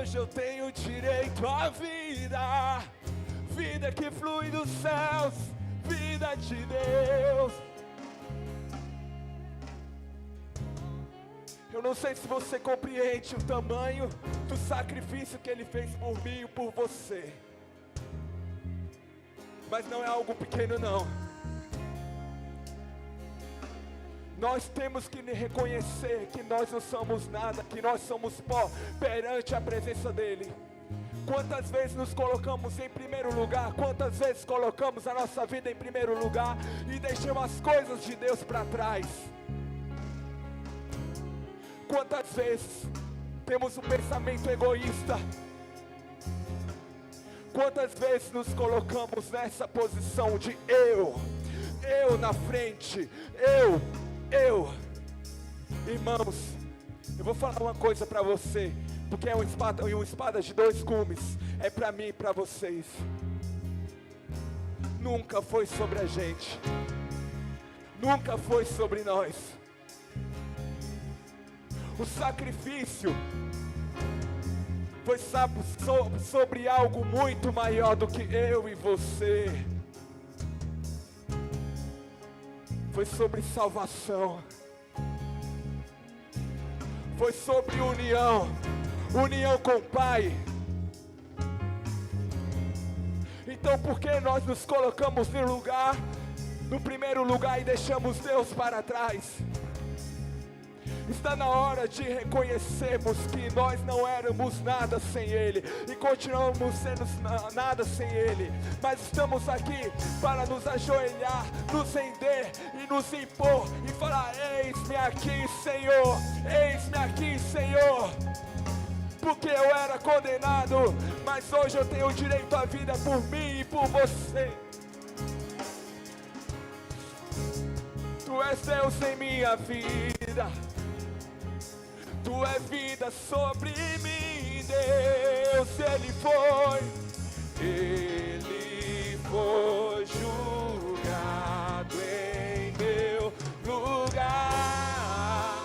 hoje eu tenho direito à vida, vida que flui dos céus, vida de Deus. Eu não sei se você compreende o tamanho do sacrifício que Ele fez por mim e por você, mas não é algo pequeno não. Nós temos que reconhecer que nós não somos nada, que nós somos pó perante a presença dEle. Quantas vezes nos colocamos em primeiro lugar, quantas vezes colocamos a nossa vida em primeiro lugar e deixamos as coisas de Deus para trás. Quantas vezes temos um pensamento egoísta? Quantas vezes nos colocamos nessa posição de eu na frente, eu. Irmãos, eu vou falar uma coisa para você, porque é uma espada de dois gumes, é para mim e para vocês. Nunca foi sobre a gente, nunca foi sobre nós. O sacrifício foi sobre algo muito maior do que eu e você. Foi sobre salvação. Foi sobre união com o Pai. Então por que nós nos colocamos no primeiro lugar e deixamos Deus para trás? Está na hora de reconhecermos que nós não éramos nada sem Ele e continuamos sendo nada sem Ele, mas estamos aqui para nos ajoelhar, nos render e nos impor e falar: eis-me aqui, Senhor, eis-me aqui, Senhor. Porque eu era condenado, mas hoje eu tenho direito à vida por mim e por você. Tu és Deus em minha vida, Tu é vida sobre mim, Deus. Ele foi julgado em meu lugar.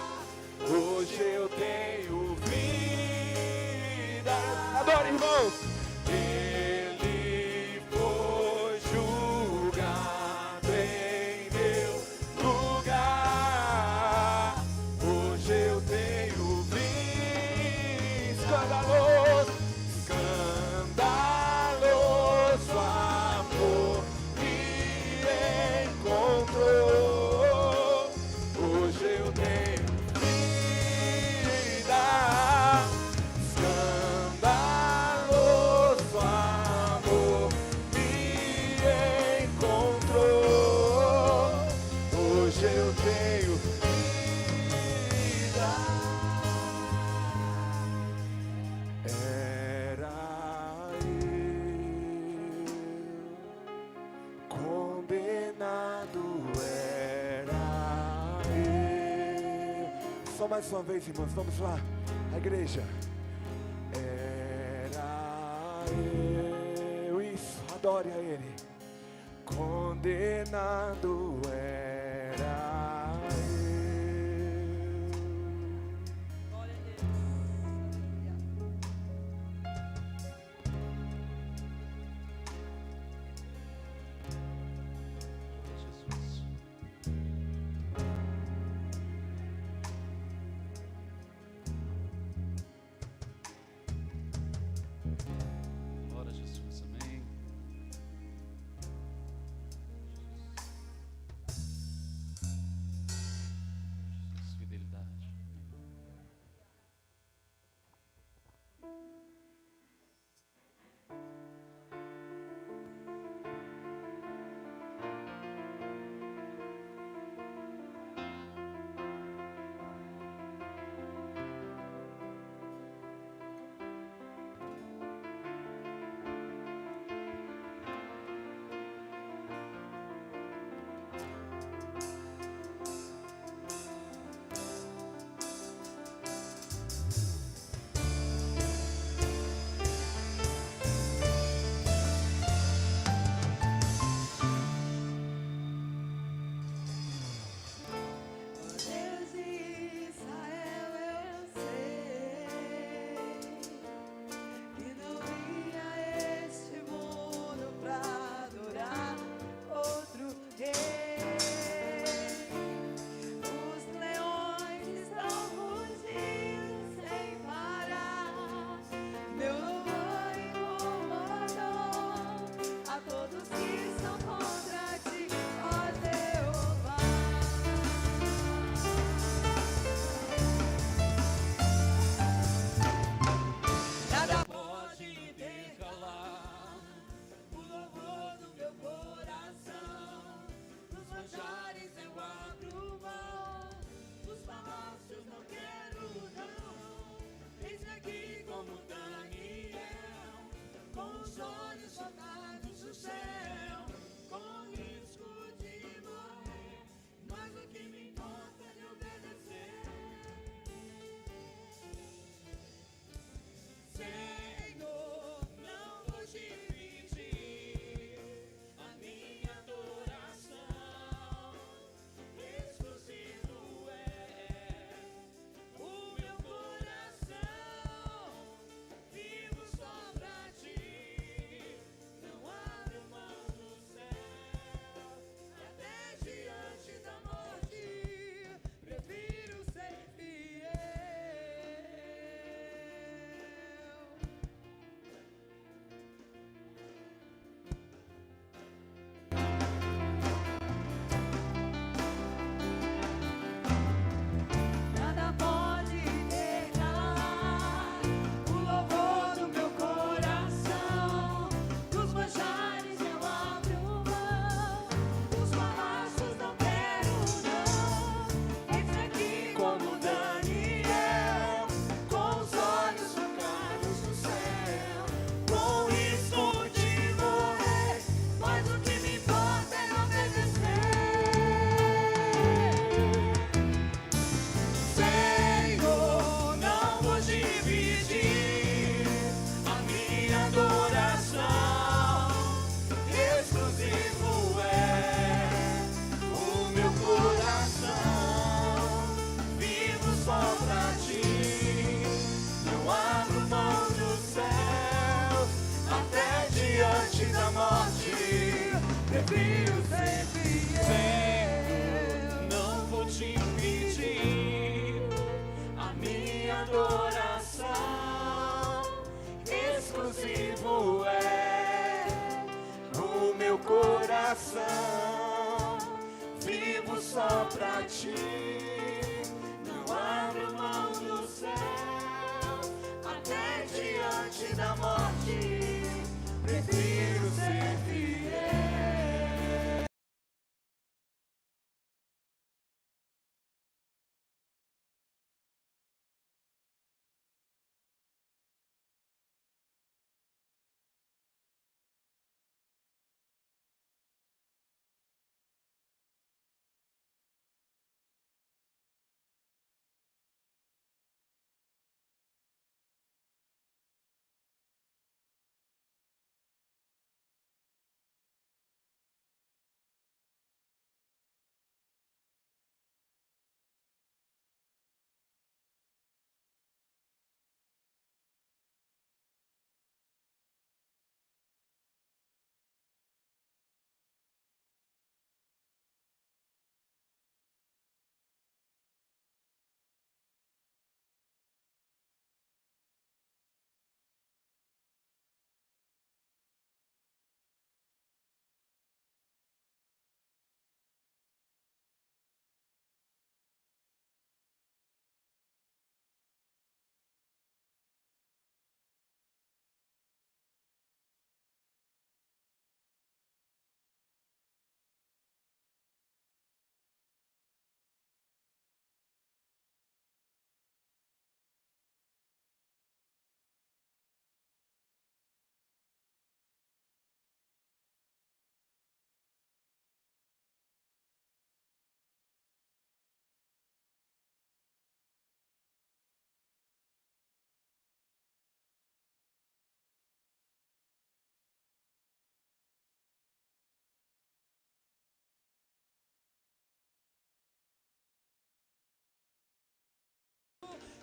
Hoje eu tenho vida. Adoro, irmãos. Ele foi julgado em meu lugar. Hoje eu tenho escandaloso amor me encontrou. Hoje eu tenho vida. Escandaloso amor me encontrou. Hoje eu tenho vida. Só mais uma vez, irmãos, vamos lá, a igreja. Era eu, isso, adore a Ele. Condenado era eu. Glória a Jesus, amém. com os olhos focados no céu, com risco de morrer, mas o que me importa é lhe obedecer. Senhor, não vou te pedir a minha adoração, exclusivo é o meu coração, vivo só pra ti, não abro mão do céu, até diante da morte, prefiro ser fiel. Nada pode negar o louvor do meu coração. Dos manjares eu abro mão, dos palácios não quero não. Eis aqui como Daniel, com os olhos focados no céu, com risco de morrer, mas o que me importa é obedecer. Senhor, não vou dividir a minha adoração, exclusivo é o meu coração, vivo só pra ti, não abro mão dos céus, até diante da morte, prefiro ser fiel. Senhor, não vou te pedir a minha adoração, exclusivo é o meu coração, vivo só pra ti, não abro mão do céu, até diante da morte, prefiro ser fiel.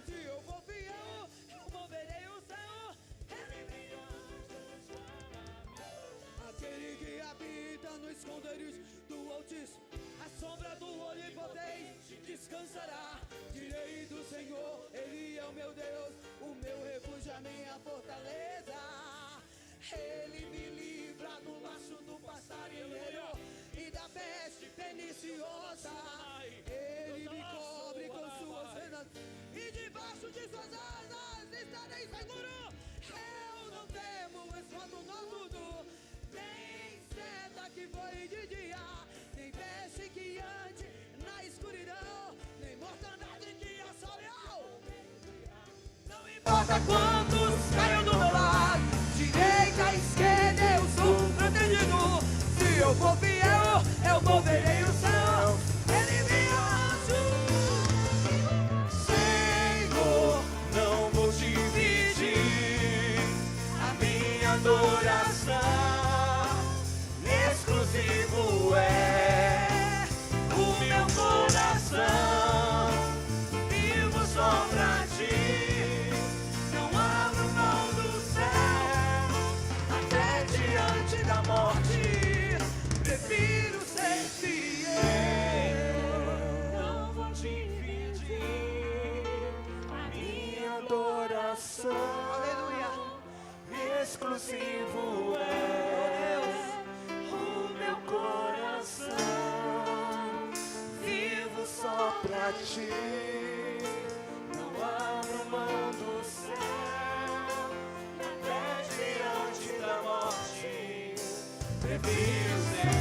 Se eu for fiel, eu moverei o céu. Ele me aquele que habita no esconderijo do Altíssimo, a sombra do Onipotente descansará. Direi do Senhor, Ele é o meu Deus, o meu refúgio, a minha fortaleza. Ele me livra do laço do passarinheiro e da peste perniciosa. Ele me cobre com suas venas e debaixo de suas asas estarei seguro. Eu não temo espanto noturno, nem seta que voe de dia, nem peste que ande na escuridão, nem mortandade que assole. Não importa quantos caiam do meu lado, direita adoração exclusivo é o meu coração. Vivo só pra ti, não abro mão do céu, até diante da morte. Prefiro ser fiel. Não vou dividir a minha adoração. Aleluia. Exclusivo é o meu coração. Vivo só pra ti, não abro mão do céu, até diante da morte. Prefiro ser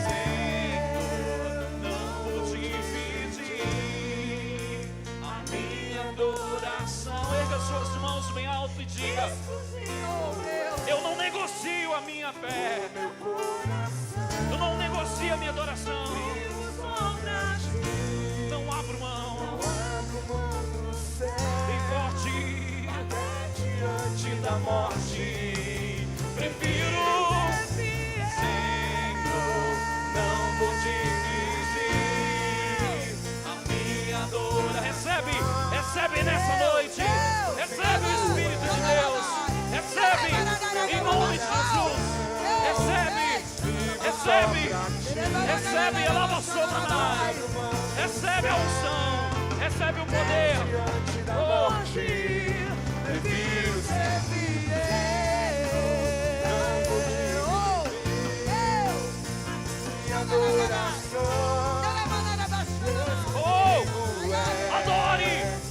Senhor, não vou dividir a minha adoração. Erga suas mãos bem alto e diga: eu não negocio a minha fé, eu não negocio a minha adoração. Não abro mão, bem forte, até diante da morte. Prefiro, Senhor, não vou dividir a minha adoração. Recebe nessa noite, recebe o Espírito de Deus. Recebe, em nome de Jesus. Recebe a lava sobre nós. Recebe a unção, recebe o poder. Hoje, prefiro ser fiel. Minha adoração.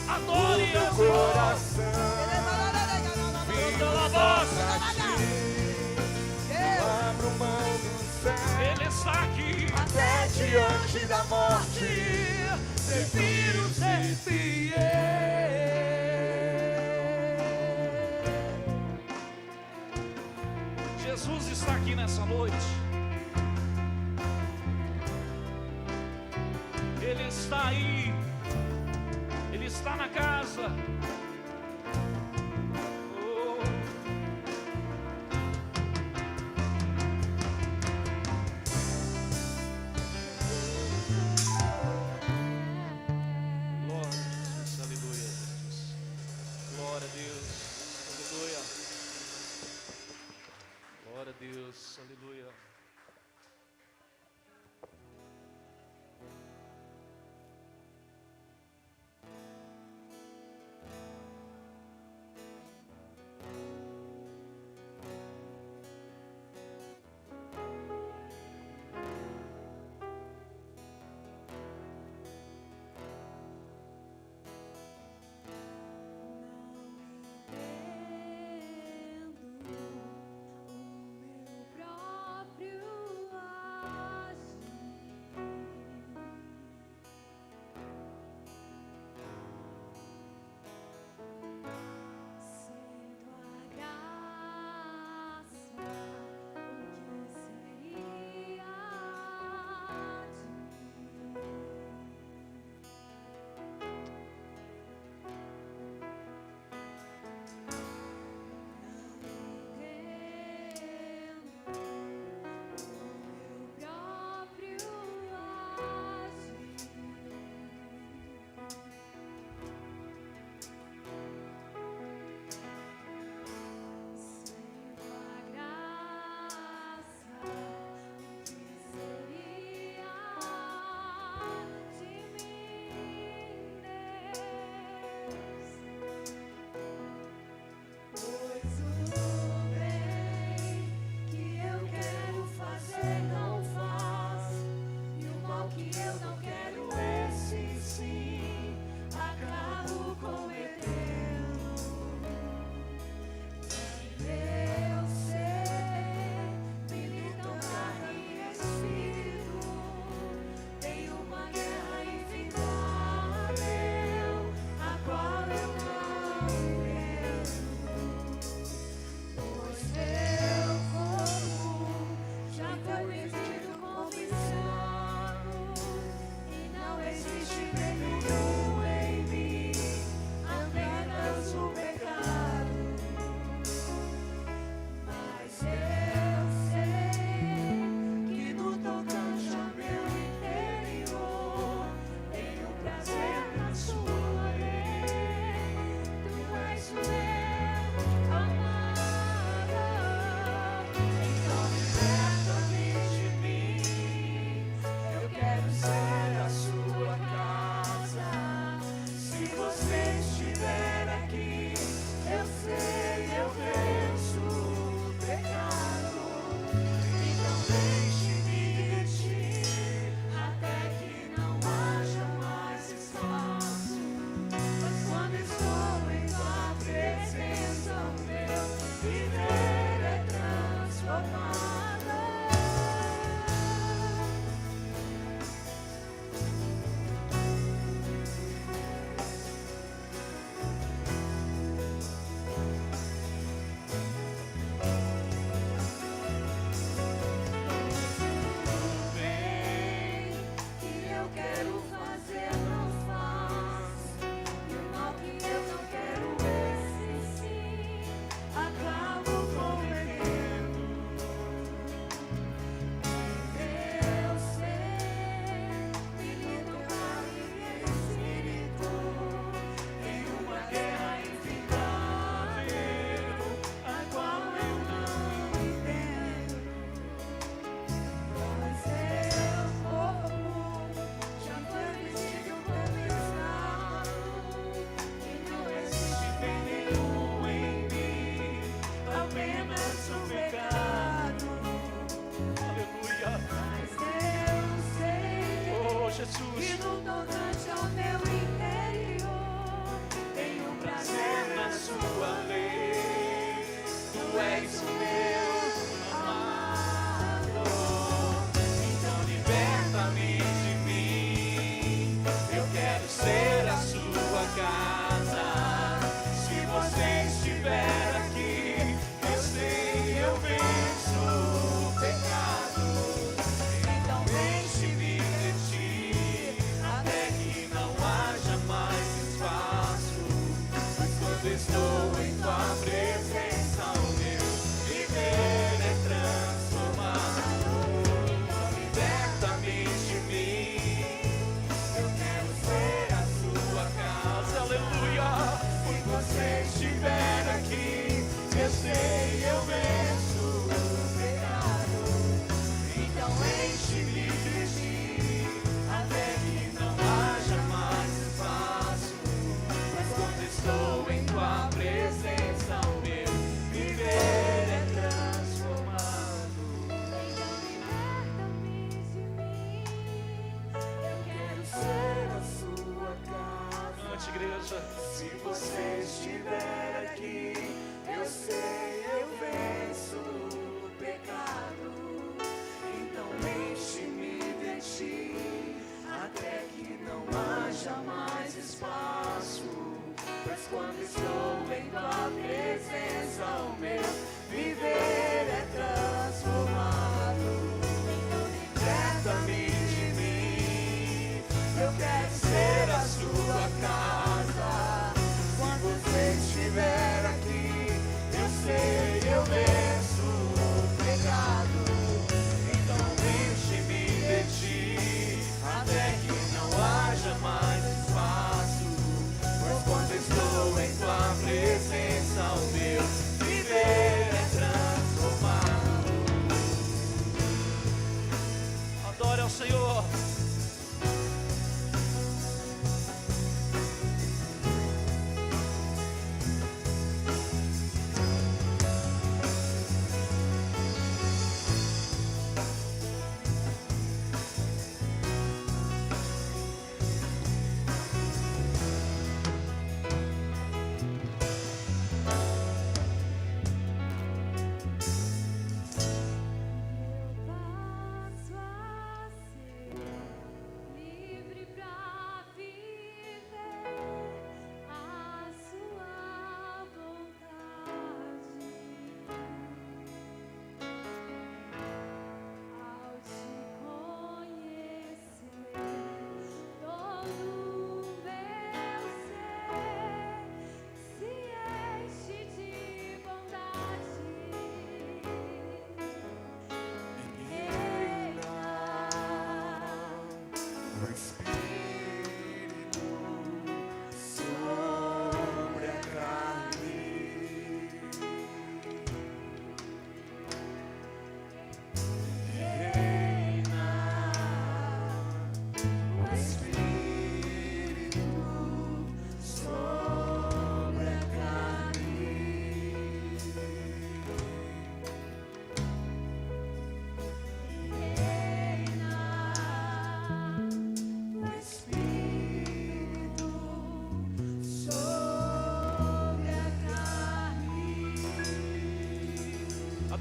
Adore o coração. Ele está aqui até diante da morte. Prefiro ser fiel. Jesus está aqui nessa noite. Ele está aí. Ele está na casa. Deus, aleluia.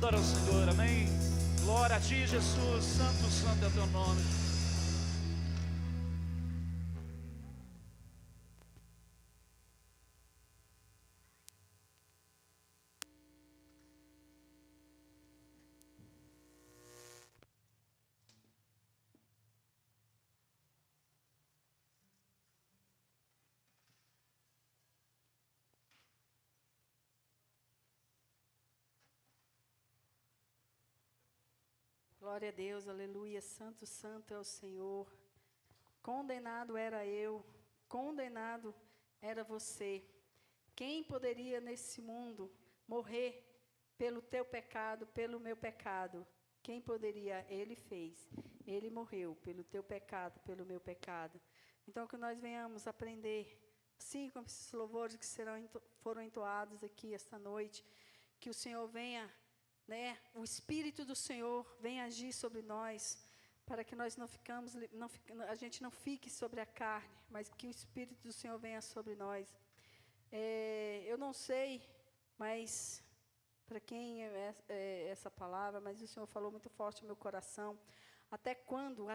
Adora o Senhor, amém? Glória a ti, Jesus. Santo, santo é o teu nome. Glória a Deus, aleluia, santo, santo é o Senhor. Condenado era eu, condenado era você. Quem poderia nesse mundo morrer pelo teu pecado, pelo meu pecado? Quem poderia? Ele fez. Ele morreu pelo teu pecado, pelo meu pecado. Então que nós venhamos aprender, assim como esses louvores que foram entoados aqui esta noite, que o Senhor venha, o Espírito do Senhor vem agir sobre nós, para que nós a gente não fique sobre a carne, mas que o Espírito do Senhor venha sobre nós. Eu não sei, mas para quem é essa palavra, mas o Senhor falou muito forte no meu coração. Até quando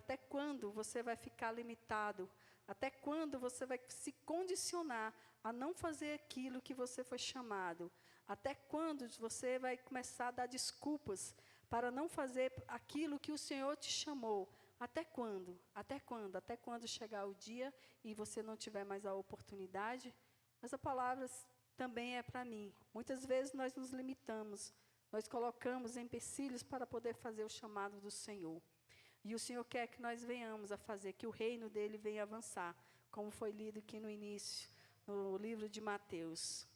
você vai ficar limitado? Até quando você vai se condicionar a não fazer aquilo que você foi chamado? Até quando você vai começar a dar desculpas para não fazer aquilo que o Senhor te chamou? Até quando? Até quando? Até quando chegar o dia e você não tiver mais a oportunidade? Essa palavra também é para mim. Muitas vezes nós nos limitamos, nós colocamos empecilhos para poder fazer o chamado do Senhor. E o Senhor quer que nós venhamos a fazer, que o reino dele venha avançar, como foi lido aqui no início, no livro de Mateus.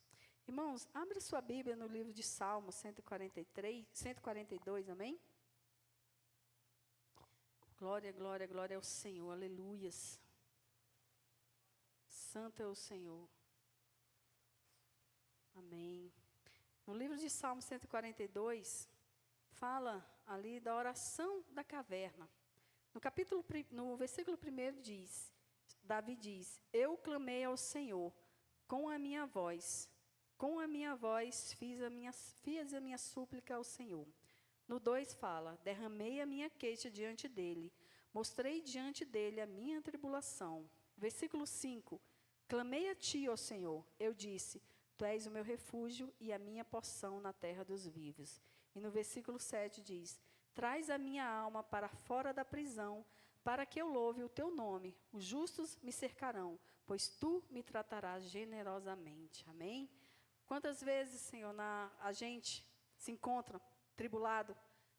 Irmãos, abre sua Bíblia no livro de Salmos 142, amém? Glória, glória, glória ao Senhor, aleluias. Santo é o Senhor. Amém. No livro de Salmos 142, fala ali da oração da caverna. No versículo 1 Davi diz, eu clamei ao Senhor com a minha voz fiz a minha súplica ao Senhor. No 2 fala, derramei a minha queixa diante dele, mostrei diante dele a minha tribulação. Versículo 5, clamei a ti, ó Senhor, eu disse, tu és o meu refúgio e a minha porção na terra dos vivos. E no versículo 7 diz, traz a minha alma para fora da prisão, para que eu louve o teu nome. Os justos me cercarão, pois tu me tratarás generosamente. Amém? Quantas vezes, Senhor, a gente se encontra tribulado?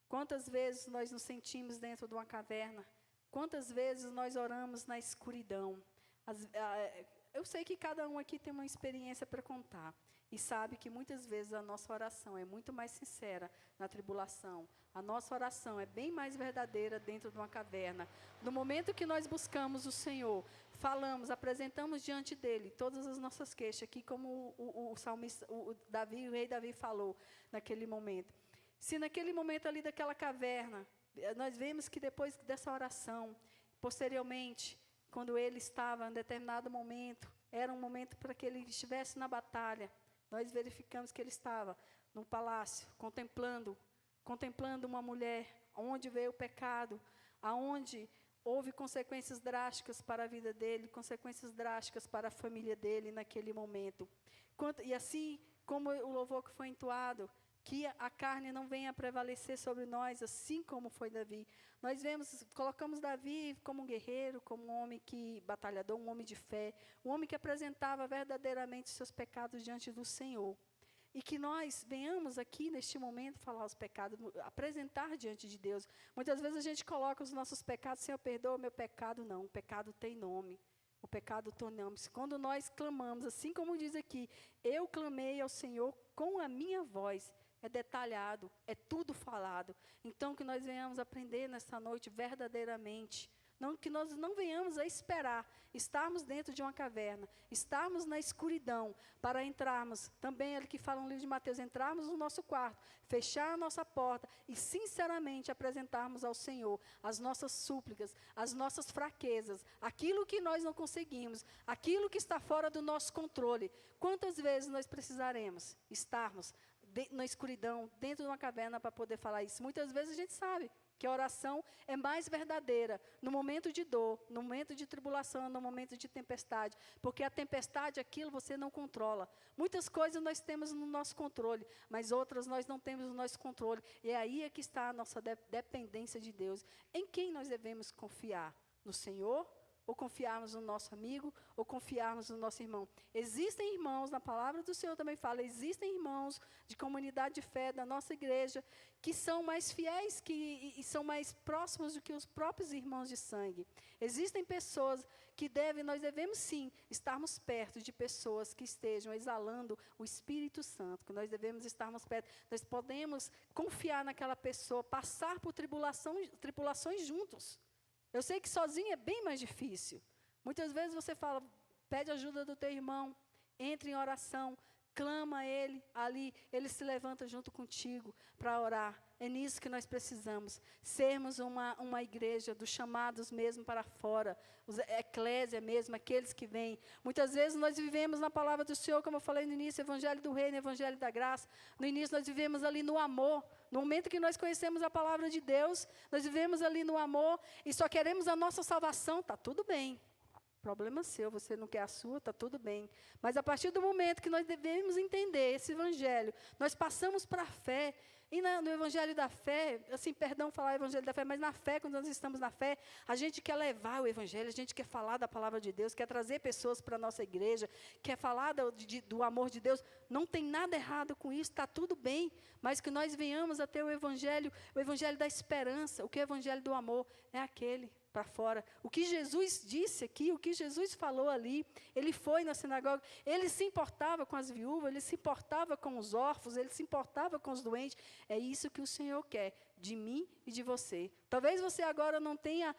Quantas vezes nós nos sentimos dentro de uma caverna? Quantas vezes nós oramos na escuridão? Eu sei que cada um aqui tem uma experiência para contar. E sabe que muitas vezes a nossa oração é muito mais sincera na tribulação. A nossa oração é bem mais verdadeira dentro de uma caverna. No momento que nós buscamos o Senhor, falamos, apresentamos diante dele todas as nossas queixas, aqui como o salmista, o rei Davi falou naquele momento. Se naquele momento ali daquela caverna, nós vemos que depois dessa oração, posteriormente, quando ele estava em determinado momento, era um momento para que ele estivesse na batalha, nós verificamos que ele estava no palácio, contemplando uma mulher, onde veio o pecado, aonde houve consequências drásticas para a vida dele, consequências drásticas para a família dele naquele momento. E assim como o louvor que foi entoado, que a carne não venha a prevalecer sobre nós, assim como foi Davi. Nós colocamos Davi como um guerreiro, como um homem batalhador, um homem de fé, um homem que apresentava verdadeiramente os seus pecados diante do Senhor. E que nós venhamos aqui neste momento falar os pecados, apresentar diante de Deus. Muitas vezes a gente coloca os nossos pecados, Senhor, perdoa o meu pecado. Não, o pecado tem nome. O pecado tem nome. Quando nós clamamos, assim como diz aqui, eu clamei ao Senhor com a minha voz. É detalhado, é tudo falado. Então, que nós venhamos aprender nesta noite verdadeiramente. Que nós não venhamos a esperar, estarmos dentro de uma caverna, estarmos na escuridão, para entrarmos, também ele que fala no livro de Mateus, entrarmos no nosso quarto, fechar a nossa porta e sinceramente apresentarmos ao Senhor as nossas súplicas, as nossas fraquezas, aquilo que nós não conseguimos, aquilo que está fora do nosso controle. Quantas vezes nós precisaremos estarmos na escuridão, dentro de uma caverna para poder falar isso. Muitas vezes a gente sabe que a oração é mais verdadeira no momento de dor, no momento de tribulação, no momento de tempestade. Porque a tempestade, aquilo você não controla. Muitas coisas nós temos no nosso controle, mas outras nós não temos no nosso controle. E é aí é que está a nossa dependência de Deus. Em quem nós devemos confiar? No Senhor? Ou confiarmos no nosso amigo, ou confiarmos no nosso irmão. Existem irmãos, na palavra do Senhor também fala, existem irmãos de comunidade de fé da nossa igreja, que são mais fiéis e são mais próximos do que os próprios irmãos de sangue. Existem pessoas que nós devemos sim estarmos perto de pessoas que estejam exalando o Espírito Santo, que nós devemos estarmos perto. Nós podemos confiar naquela pessoa, passar por tribulações juntos. Eu sei que sozinho é bem mais difícil. Muitas vezes você fala, pede ajuda do teu irmão, entra em oração, clama a ele ali, ele se levanta junto contigo para orar. É nisso que nós precisamos, sermos uma igreja dos chamados mesmo para fora, a eclésia mesmo, aqueles que vêm. Muitas vezes nós vivemos na palavra do Senhor, como eu falei no início, Evangelho do Reino, Evangelho da Graça. No início nós vivemos ali no amor. No momento que nós conhecemos a palavra de Deus, nós vivemos ali no amor e só queremos a nossa salvação, está tudo bem. Problema seu, você não quer a sua, está tudo bem. Mas a partir do momento que nós devemos entender esse evangelho, nós passamos para a fé. E no evangelho da fé, assim, perdão falar evangelho da fé, mas na fé, quando nós estamos na fé, a gente quer levar o evangelho, a gente quer falar da palavra de Deus, quer trazer pessoas para a nossa igreja, quer falar do amor de Deus. Não tem nada errado com isso, está tudo bem, mas que nós venhamos a ter o evangelho da esperança, o que é o evangelho do amor é aquele para fora. O que Jesus disse aqui, o que Jesus falou ali, ele foi na sinagoga, ele se importava com as viúvas, ele se importava com os órfãos, ele se importava com os doentes. É isso que o Senhor quer de mim e de você. Talvez você agora não tenha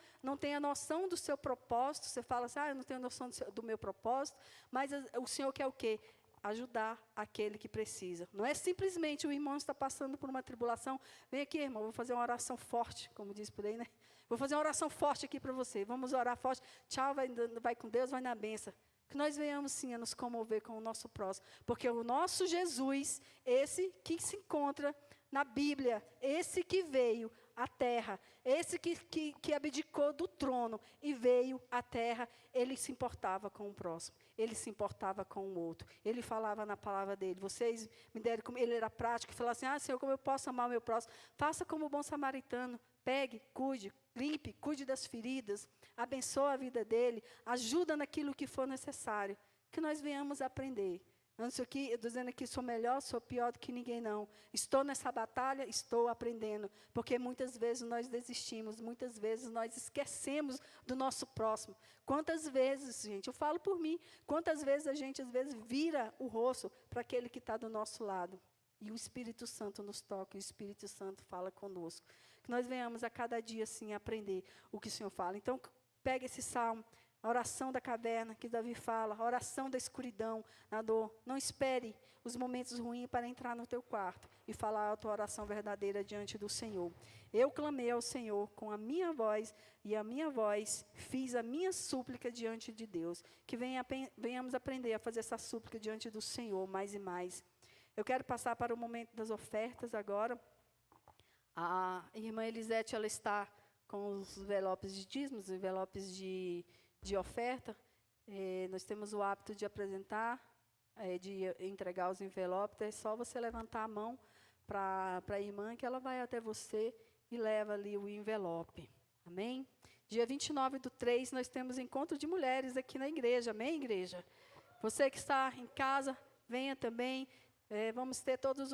noção do seu propósito, você fala assim, eu não tenho noção do meu propósito, mas o Senhor quer o quê? Ajudar aquele que precisa. Não é simplesmente o irmão está passando por uma tribulação, vem aqui, irmão, vou fazer uma oração forte, como diz por aí, né? Vou fazer uma oração forte aqui para você. Vamos orar forte. Tchau, vai com Deus, vai na bênção. Que nós venhamos sim a nos comover com o nosso próximo. Porque o nosso Jesus, esse que se encontra na Bíblia, esse que veio à terra, esse que abdicou do trono e veio à terra, ele se importava com o próximo. Ele se importava com o outro. Ele falava na palavra dele. Vocês me deram como ele era prático e falava assim, Senhor, como eu posso amar o meu próximo? Faça como o bom samaritano. Pegue, cuide, limpe, cuide das feridas, abençoe a vida dele, ajuda naquilo que for necessário. Que nós venhamos aprender. Eu estou dizendo aqui, sou melhor, sou pior do que ninguém, não. Estou nessa batalha, estou aprendendo. Porque muitas vezes nós desistimos, muitas vezes nós esquecemos do nosso próximo. Quantas vezes, gente, eu falo por mim, quantas vezes a gente, às vezes, vira o rosto para aquele que está do nosso lado. E o Espírito Santo nos toca, e o Espírito Santo fala conosco. Que nós venhamos a cada dia, assim, aprender o que o Senhor fala. Então, pega esse salmo, a oração da caverna, que Davi fala, a oração da escuridão, na dor. Não espere os momentos ruins para entrar no teu quarto e falar a tua oração verdadeira diante do Senhor. Eu clamei ao Senhor com a minha voz, e a minha voz fiz a minha súplica diante de Deus. Que venhamos aprender a fazer essa súplica diante do Senhor mais e mais. Eu quero passar para o momento das ofertas agora. A irmã Elisete, ela está com os envelopes de dízimos, os envelopes de oferta. Nós temos o hábito de apresentar, de entregar os envelopes. É só você levantar a mão para a irmã, que ela vai até você e leva ali o envelope. Amém? Dia 29/3, nós temos encontro de mulheres aqui na igreja. Amém, igreja? Você que está em casa, venha também. Vamos ter todos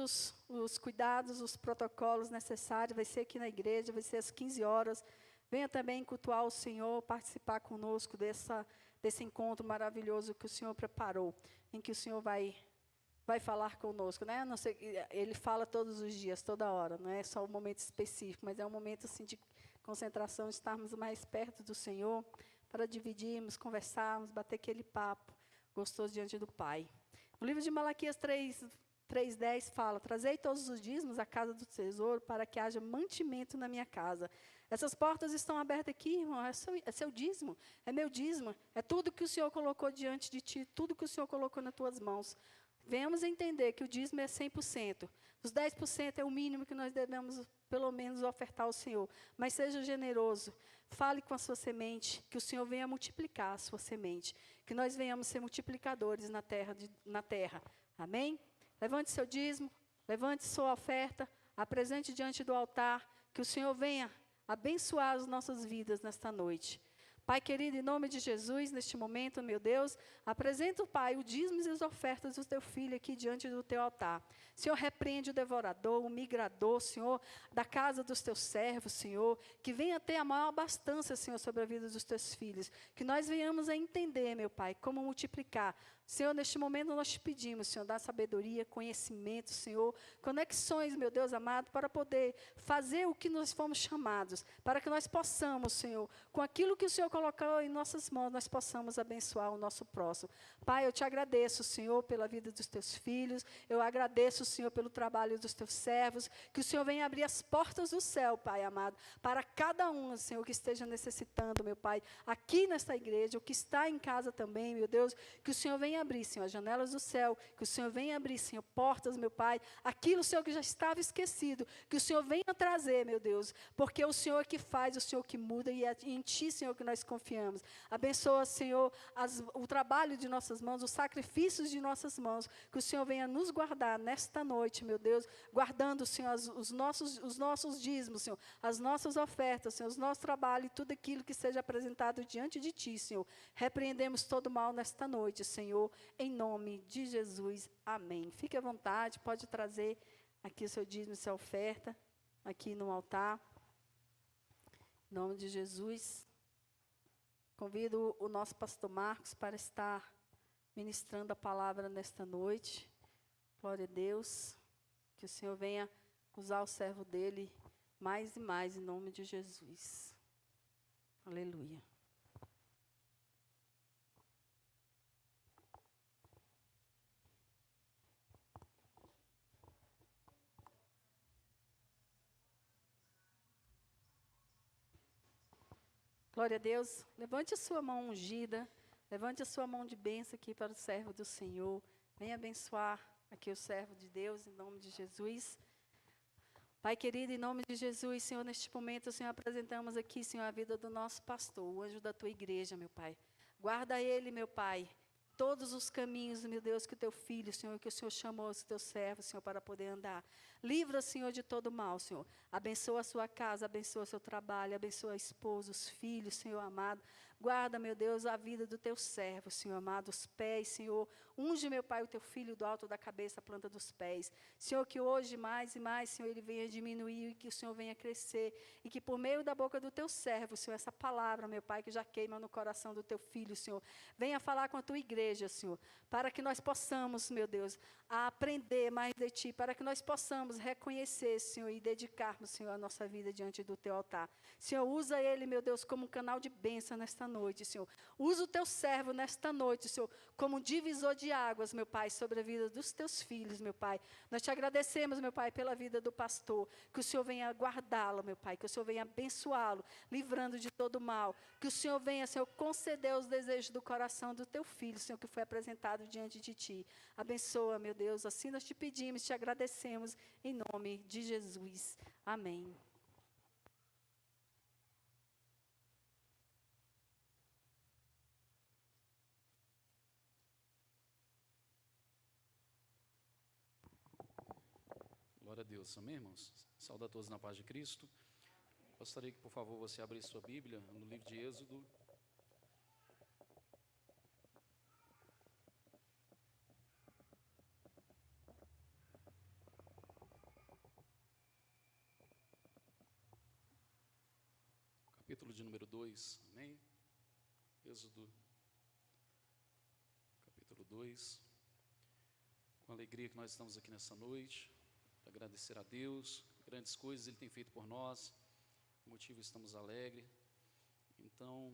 os cuidados, os protocolos necessários. Vai ser aqui na igreja, vai ser às 15 horas. Venha também cultuar o Senhor, participar conosco desse encontro maravilhoso que o Senhor preparou, em que o Senhor vai falar conosco, né? Não sei, ele fala todos os dias, toda hora, não é só um momento específico, mas é um momento assim, de concentração, de estarmos mais perto do Senhor, para dividirmos, conversarmos, bater aquele papo gostoso diante do Pai. No livro de Malaquias 3:10 fala, trazei todos os dízimos à casa do tesouro, para que haja mantimento na minha casa. Essas portas estão abertas aqui, irmão, é seu dízimo, é meu dízimo, é tudo que o Senhor colocou diante de ti, tudo que o Senhor colocou nas tuas mãos. venhamos entender que o dízimo é 100%. Os 10% é o mínimo que nós devemos, pelo menos, ofertar ao Senhor. Mas seja generoso. Fale com a sua semente, que o Senhor venha multiplicar a sua semente. Que nós venhamos ser multiplicadores na terra. Amém? Levante seu dízimo, levante sua oferta, apresente diante do altar. Que o Senhor venha abençoar as nossas vidas nesta noite. Pai querido, em nome de Jesus, neste momento, meu Deus, apresenta, Pai, o dízimo e as ofertas do teu filho aqui diante do teu altar. Senhor, repreende o devorador, o migrador, Senhor, da casa dos teus servos, Senhor, que venha ter a maior abastança, Senhor, sobre a vida dos teus filhos. Que nós venhamos a entender, meu Pai, como multiplicar. Senhor, neste momento nós te pedimos, Senhor, dá sabedoria, conhecimento, Senhor, conexões, meu Deus amado, para poder fazer o que nós fomos chamados, para que nós possamos, Senhor, com aquilo que o Senhor colocou em nossas mãos, nós possamos abençoar o nosso próximo. Pai, eu te agradeço, Senhor, pela vida dos teus filhos, eu agradeço, Senhor, pelo trabalho dos teus servos, que o Senhor venha abrir as portas do céu, Pai amado, para cada um, Senhor, que esteja necessitando, meu Pai, aqui nesta igreja, o que está em casa também, meu Deus, que o Senhor venha abrir, Senhor, as janelas do céu, que o Senhor venha abrir, Senhor, portas, meu Pai, aquilo, Senhor, que já estava esquecido, que o Senhor venha trazer, meu Deus, porque o Senhor que faz, o Senhor que muda, e é em Ti, Senhor, que nós confiamos. Abençoa, Senhor, o trabalho de nossas mãos, os sacrifícios de nossas mãos, que o Senhor venha nos guardar nesta noite, meu Deus, guardando, Senhor, os nossos dízimos, Senhor, as nossas ofertas, Senhor, os nossos trabalhos e tudo aquilo que seja apresentado diante de Ti, Senhor. Repreendemos todo mal nesta noite, Senhor, em nome de Jesus. Amém. Fique à vontade, pode trazer aqui o seu dízimo e sua oferta, aqui no altar. Em nome de Jesus. Convido o nosso pastor Marcos para estar ministrando a palavra nesta noite. Glória a Deus. Que o Senhor venha usar o servo dele mais e mais, em nome de Jesus. Aleluia. Glória a Deus. Levante a sua mão ungida. Levante a sua mão de bênção aqui para o servo do Senhor. Venha abençoar aqui o servo de Deus, em nome de Jesus. Pai querido, em nome de Jesus, Senhor, neste momento, Senhor, apresentamos aqui, Senhor, a vida do nosso pastor, o anjo da tua igreja, meu Pai. Guarda ele, meu Pai, todos os caminhos, meu Deus, que o teu filho, Senhor, que o Senhor chamou os teus servos, Senhor, para poder andar. Livra, Senhor, de todo mal, Senhor. Abençoa a sua casa, abençoa o seu trabalho, abençoa a esposa, os filhos, Senhor amado. Guarda, meu Deus, a vida do teu servo, Senhor amado, os pés, Senhor. Unge, meu Pai, o teu filho do alto da cabeça, a planta dos pés. Senhor, que hoje mais e mais, Senhor, ele venha diminuir e que o Senhor venha crescer. E que por meio da boca do teu servo, Senhor, essa palavra, meu Pai, que já queima no coração do teu filho, Senhor, venha falar com a tua igreja, Senhor, para que nós possamos, meu Deus, a aprender mais de Ti, para que nós possamos reconhecer, Senhor, e dedicarmos, Senhor, a nossa vida diante do Teu altar. Senhor, usa ele, meu Deus, como um canal de bênção nesta noite, Senhor. Usa o Teu servo nesta noite, Senhor, como um divisor de águas, meu Pai, sobre a vida dos Teus filhos, meu Pai. Nós Te agradecemos, meu Pai, pela vida do pastor, que o Senhor venha guardá-lo, meu Pai, que o Senhor venha abençoá-lo, livrando de todo mal, que o Senhor venha, Senhor, conceder os desejos do coração do Teu filho, Senhor, que foi apresentado diante de Ti. Abençoa, meu Deus, assim nós Te pedimos, Te agradecemos, em nome de Jesus. Amém. Glória a Deus, amém, irmãos? Saúde a todos na paz de Cristo. Gostaria que, por favor, você abrisse sua Bíblia no livro de Êxodo. Capítulo de número 2, amém? Êxodo, capítulo 2. Com alegria que nós estamos aqui nessa noite, para agradecer a Deus, grandes coisas Ele tem feito por nós, por motivo estamos alegres. Então,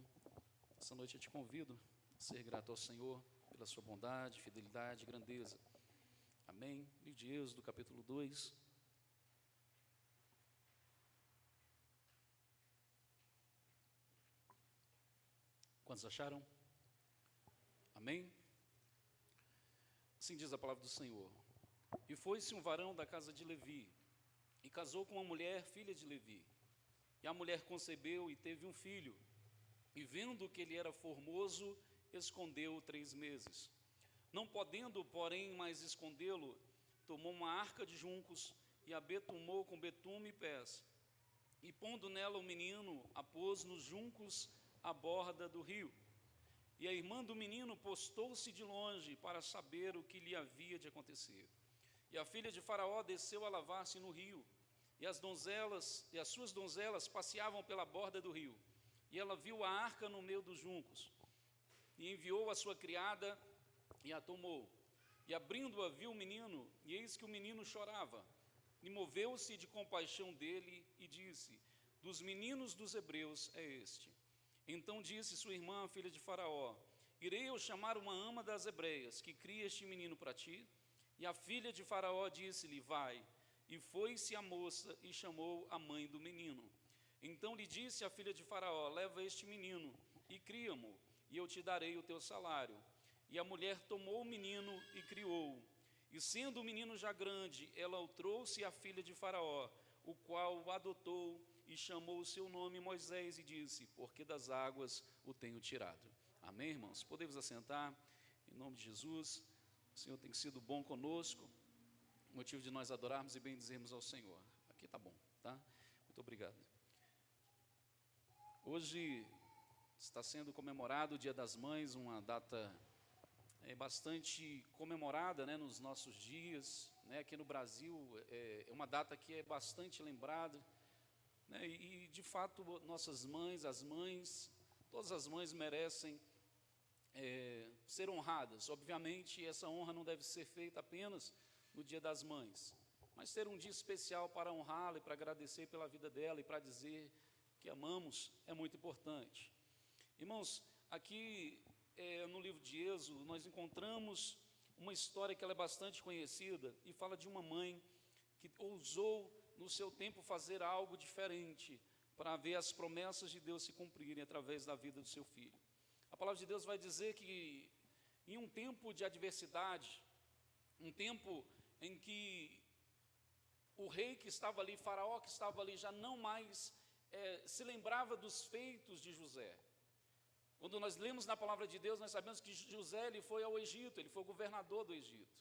essa noite eu te convido a ser grato ao Senhor pela sua bondade, fidelidade e grandeza. Amém? Livro de Êxodo, capítulo 2. Quantos acharam? Amém? Assim diz a palavra do Senhor. E foi-se um varão da casa de Levi, e casou com uma mulher, filha de Levi. E a mulher concebeu e teve um filho. E vendo que ele era formoso, escondeu-o 3 meses. Não podendo, porém, mais escondê-lo, tomou uma arca de juncos e a betumou com betume e pés. E pondo nela o menino, a pôs nos juncos à borda do rio. E a irmã do menino postou-se de longe para saber o que lhe havia de acontecer. E a filha de Faraó desceu a lavar-se no rio, e as suas donzelas passeavam pela borda do rio. E ela viu a arca no meio dos juncos, e enviou a sua criada, e a tomou. E abrindo-a, viu o menino, e eis que o menino chorava. E moveu-se de compaixão dele, e disse: dos meninos dos hebreus é este. Então disse sua irmã, filha de Faraó: irei eu chamar uma ama das hebreias, que cria este menino para ti? E a filha de Faraó disse-lhe: vai. E foi-se a moça e chamou a mãe do menino. Então lhe disse a filha de Faraó: leva este menino e cria-mo, e eu te darei o teu salário. E a mulher tomou o menino e criou-o. E sendo o menino já grande, ela o trouxe à filha de Faraó, o qual o adotou e chamou o seu nome Moisés, e disse: porque das águas o tenho tirado. Amém, irmãos? Podemos assentar, em nome de Jesus. O Senhor tem sido bom conosco, motivo de nós adorarmos e bendizermos ao Senhor. Aqui está bom, tá? Muito obrigado. Hoje está sendo comemorado o Dia das Mães, uma data bastante comemorada, né, nos nossos dias, né? Aqui no Brasil é uma data que é bastante lembrada, né? E de fato nossas mães, as mães, todas as mães merecem ser honradas. Obviamente essa honra não deve ser feita apenas no Dia das Mães, mas ter um dia especial para honrá-la e para agradecer pela vida dela e para dizer que amamos é muito importante. Irmãos, aqui no livro de Êxodo nós encontramos uma história que ela é bastante conhecida e fala de uma mãe que ousou no seu tempo fazer algo diferente para ver as promessas de Deus se cumprirem através da vida do seu filho. A palavra de Deus vai dizer que em um tempo de adversidade, um tempo em que o rei que estava ali, Faraó que estava ali, já não mais se lembrava dos feitos de José. Quando nós lemos na palavra de Deus, nós sabemos que José ele foi ao Egito, ele foi o governador do Egito.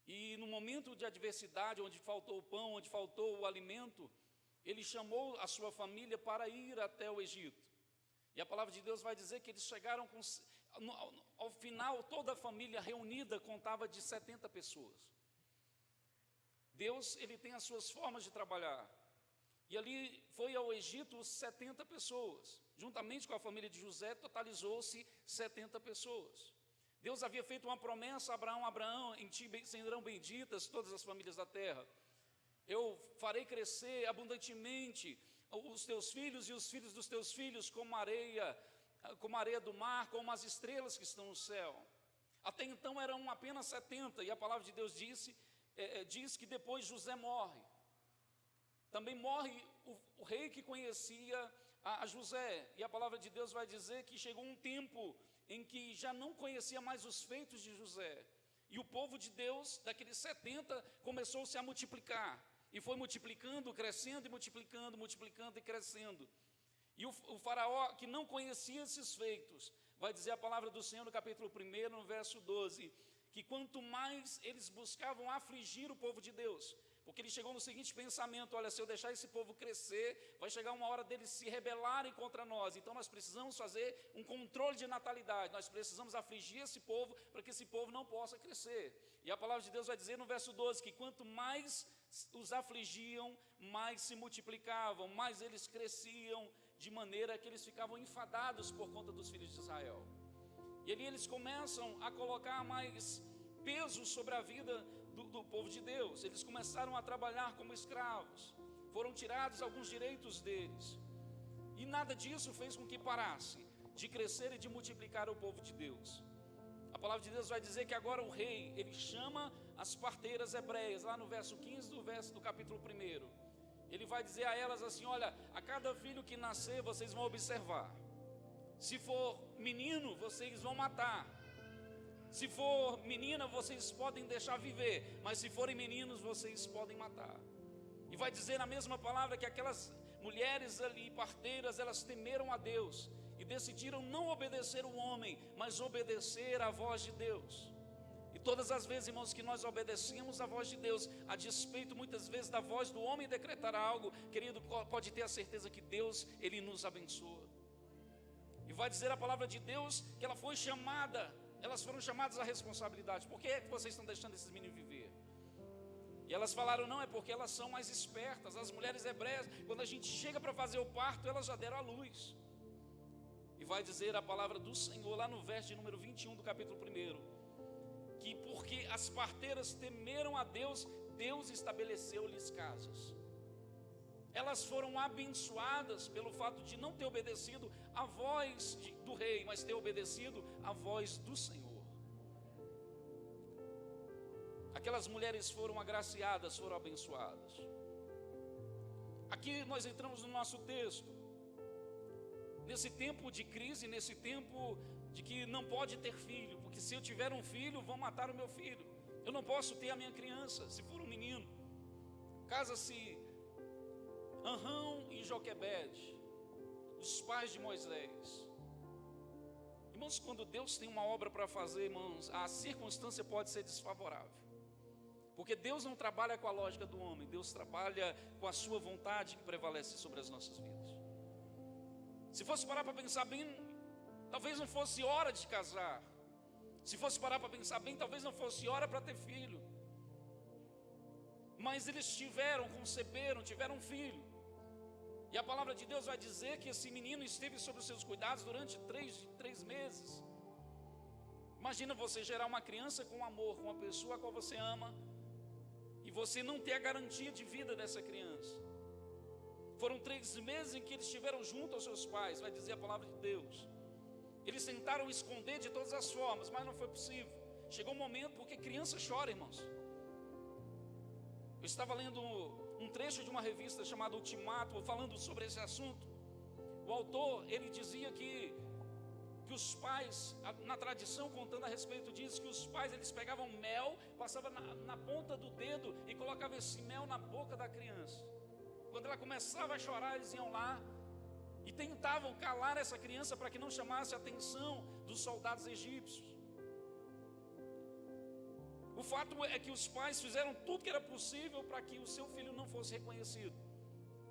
E no momento de adversidade, onde faltou o pão, onde faltou o alimento, ele chamou a sua família para ir até o Egito. E a palavra de Deus vai dizer que eles chegaram ao final, toda a família reunida contava de 70 pessoas. Deus, ele tem as suas formas de trabalhar. E ali foi ao Egito 70 pessoas. Juntamente com a família de José, totalizou-se 70 pessoas. Deus havia feito uma promessa a Abraão: Abraão, em ti serão benditas todas as famílias da terra. Eu farei crescer abundantemente os teus filhos e os filhos dos teus filhos como a areia do mar, como as estrelas que estão no céu. Até então eram apenas 70, e a palavra de Deus diz que depois José morre. Também morre o rei que conhecia a José, e a palavra de Deus vai dizer que chegou um tempo em que já não conhecia mais os feitos de José, e o povo de Deus, daqueles 70, começou-se a multiplicar, e foi multiplicando, crescendo e multiplicando, multiplicando e crescendo. E o faraó, que não conhecia esses feitos, vai dizer a palavra do Senhor no capítulo 1, no verso 12, que quanto mais eles buscavam afligir o povo de Deus, porque ele chegou no seguinte pensamento: olha, se eu deixar esse povo crescer, vai chegar uma hora deles se rebelarem contra nós, então nós precisamos fazer um controle de natalidade, nós precisamos afligir esse povo, para que esse povo não possa crescer. E a palavra de Deus vai dizer no verso 12, que quanto mais os afligiam, mais se multiplicavam, mais eles cresciam, de maneira que eles ficavam enfadados por conta dos filhos de Israel. E ali eles começam a colocar mais peso sobre a vida do povo de Deus. Eles começaram a trabalhar como escravos, foram tirados alguns direitos deles, e nada disso fez com que parasse de crescer e de multiplicar o povo de Deus. A palavra de Deus vai dizer que agora o rei, ele chama as parteiras hebreias, lá no verso 15 do capítulo 1, ele vai dizer a elas assim: olha, a cada filho que nascer, vocês vão observar, se for menino, vocês vão matar, Se for menina, vocês podem deixar viver, mas se forem meninos, vocês podem matar. E vai dizer na mesma palavra que aquelas mulheres ali, parteiras, elas temeram a Deus e decidiram não obedecer o homem, mas obedecer à voz de Deus. E todas as vezes, irmãos, que nós obedecemos a voz de Deus, a despeito muitas vezes da voz do homem decretar algo, querido, pode ter a certeza que Deus, Ele nos abençoa. E vai dizer a palavra de Deus que ela foi chamada, elas foram chamadas à responsabilidade. Por que é que vocês estão deixando esses meninos viver? E elas falaram, não, é porque elas são mais espertas. As mulheres hebreias, quando a gente chega para fazer o parto, elas já deram à luz. E vai dizer a palavra do Senhor, lá no verso de número 21 do capítulo 1, que porque as parteiras temeram a Deus, Deus estabeleceu-lhes casas. Elas foram abençoadas pelo fato de não ter obedecido a voz do rei, mas ter obedecido a voz do Senhor. Aquelas mulheres foram agraciadas, foram abençoadas. Aqui nós entramos no nosso texto. Nesse tempo de crise, nesse tempo de que não pode ter filho, porque se eu tiver um filho, vão matar o meu filho. Eu não posso ter a minha criança, se for um menino. Casa-se Anrão e Joquebede, os pais de Moisés. Irmãos, quando Deus tem uma obra para fazer, irmãos, a circunstância pode ser desfavorável. Porque Deus não trabalha com a lógica do homem, Deus trabalha com a sua vontade que prevalece sobre as nossas vidas. Se fosse parar para pensar bem, talvez não fosse hora de casar. Se fosse parar para pensar bem, talvez não fosse hora para ter filho. Mas eles conceberam, tiveram um filho. E a palavra de Deus vai dizer que esse menino esteve sob os seus cuidados durante três meses. Imagina você gerar uma criança com amor, com uma pessoa a qual você ama, e você não ter a garantia de vida dessa criança. Foram 3 meses em que eles estiveram junto aos seus pais, vai dizer a palavra de Deus. Eles tentaram esconder de todas as formas, mas não foi possível. Chegou um momento, porque criança chora, irmãos. Eu estava lendo um trecho de uma revista chamada Ultimato, falando sobre esse assunto. O autor, ele dizia que os pais, na tradição contando a respeito disso, que os pais eles pegavam mel, passavam na ponta do dedo e colocavam esse mel na boca da criança. Quando ela começava a chorar, eles iam lá e tentavam calar essa criança para que não chamasse a atenção dos soldados egípcios. O fato é que os pais fizeram tudo que era possível para que o seu filho não fosse reconhecido,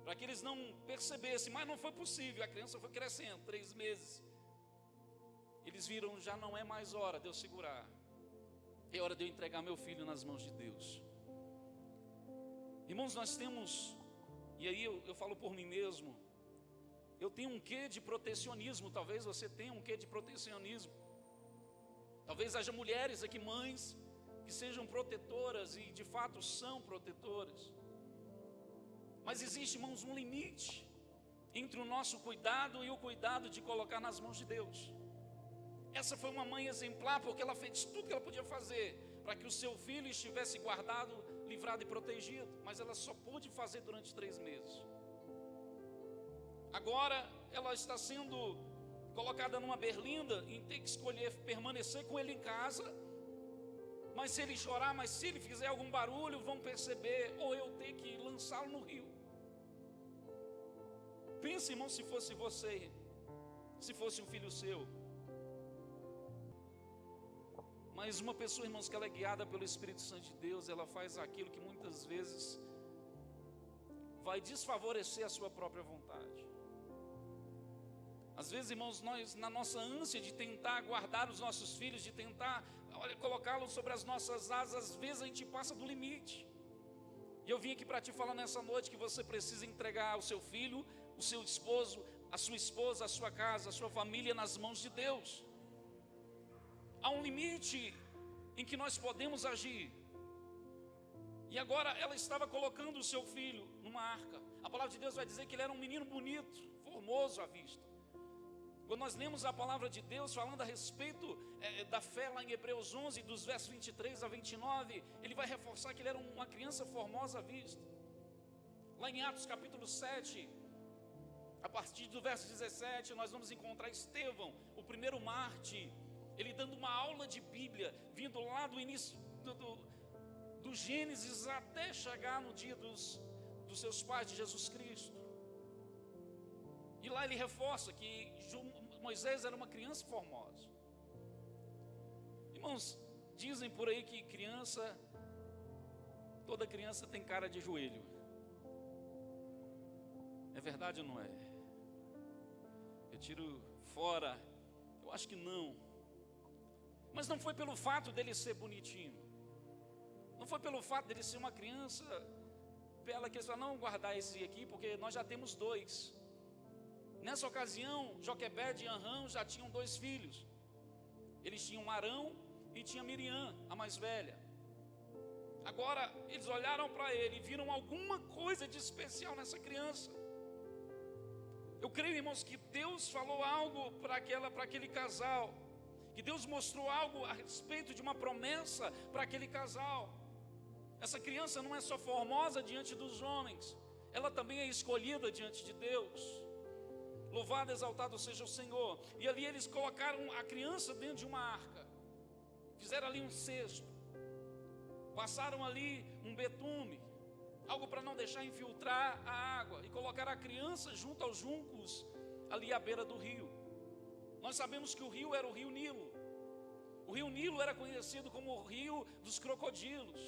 para que eles não percebessem, mas não foi possível. A criança foi crescendo, 3 meses. Eles viram, já não é mais hora de eu segurar, é hora de eu entregar meu filho nas mãos de Deus. Irmãos, nós temos, e aí eu falo por mim mesmo, eu tenho um quê de protecionismo, talvez você tenha um quê de protecionismo. Talvez haja mulheres aqui, mães, que sejam protetoras e de fato são protetoras. Mas existe, irmãos, um limite entre o nosso cuidado e o cuidado de colocar nas mãos de Deus. Essa foi uma mãe exemplar, porque ela fez tudo que ela podia fazer para que o seu filho estivesse guardado, livrado e protegido, mas ela só pôde fazer durante 3 meses. Agora ela está sendo colocada numa berlinda em ter que escolher permanecer com ele em casa, mas se ele chorar, mas se ele fizer algum barulho, vão perceber, ou eu ter que lançá-lo no rio. Pense, irmão, se fosse você, se fosse um filho seu. Mas uma pessoa, irmãos, que ela é guiada pelo Espírito Santo de Deus, ela faz aquilo que muitas vezes vai desfavorecer a sua própria vontade. Às vezes, irmãos, nós, na nossa ânsia de tentar guardar os nossos filhos, de tentar colocá-los sobre as nossas asas, às vezes a gente passa do limite. E eu vim aqui para te falar nessa noite que você precisa entregar o seu filho, o seu esposo, a sua esposa, a sua casa, a sua família nas mãos de Deus. Há um limite em que nós podemos agir. E agora ela estava colocando o seu filho numa arca. A palavra de Deus vai dizer que ele era um menino bonito, formoso à vista. Quando nós lemos a palavra de Deus falando a respeito da fé lá em Hebreus 11, dos versos 23 a 29, ele vai reforçar que ele era uma criança formosa à vista. Lá em Atos capítulo 7, a partir do verso 17, nós vamos encontrar Estevão, o primeiro mártir. ele dando uma aula de Bíblia, vindo lá do início do Gênesis até chegar no dia dos seus pais, de Jesus Cristo. E lá ele reforça que Moisés era uma criança formosa. Irmãos, dizem por aí que toda criança tem cara de joelho. É verdade ou não é? Eu tiro fora, eu acho que não. Mas não foi pelo fato dele ser bonitinho, não foi pelo fato dele ser uma criança bela, que eles falaram, não, guardar esse aqui, porque nós já temos 2. Nessa ocasião, Joquebede e Anrão já tinham 2 filhos. Eles tinham Arão e tinha Miriam, a mais velha. Agora, eles olharam para ele e viram alguma coisa de especial nessa criança. Eu creio, irmãos, que Deus falou algo para aquele casal, que Deus mostrou algo a respeito de uma promessa para aquele casal. Essa criança não é só formosa diante dos homens, ela também é escolhida diante de Deus. Louvado, exaltado seja o Senhor. E ali eles colocaram a criança dentro de uma arca, fizeram ali um cesto, passaram ali um betume, algo para não deixar infiltrar a água, e colocaram a criança junto aos juncos ali à beira do rio. Nós sabemos que o rio era o rio Nilo. O rio Nilo era conhecido como o rio dos crocodilos.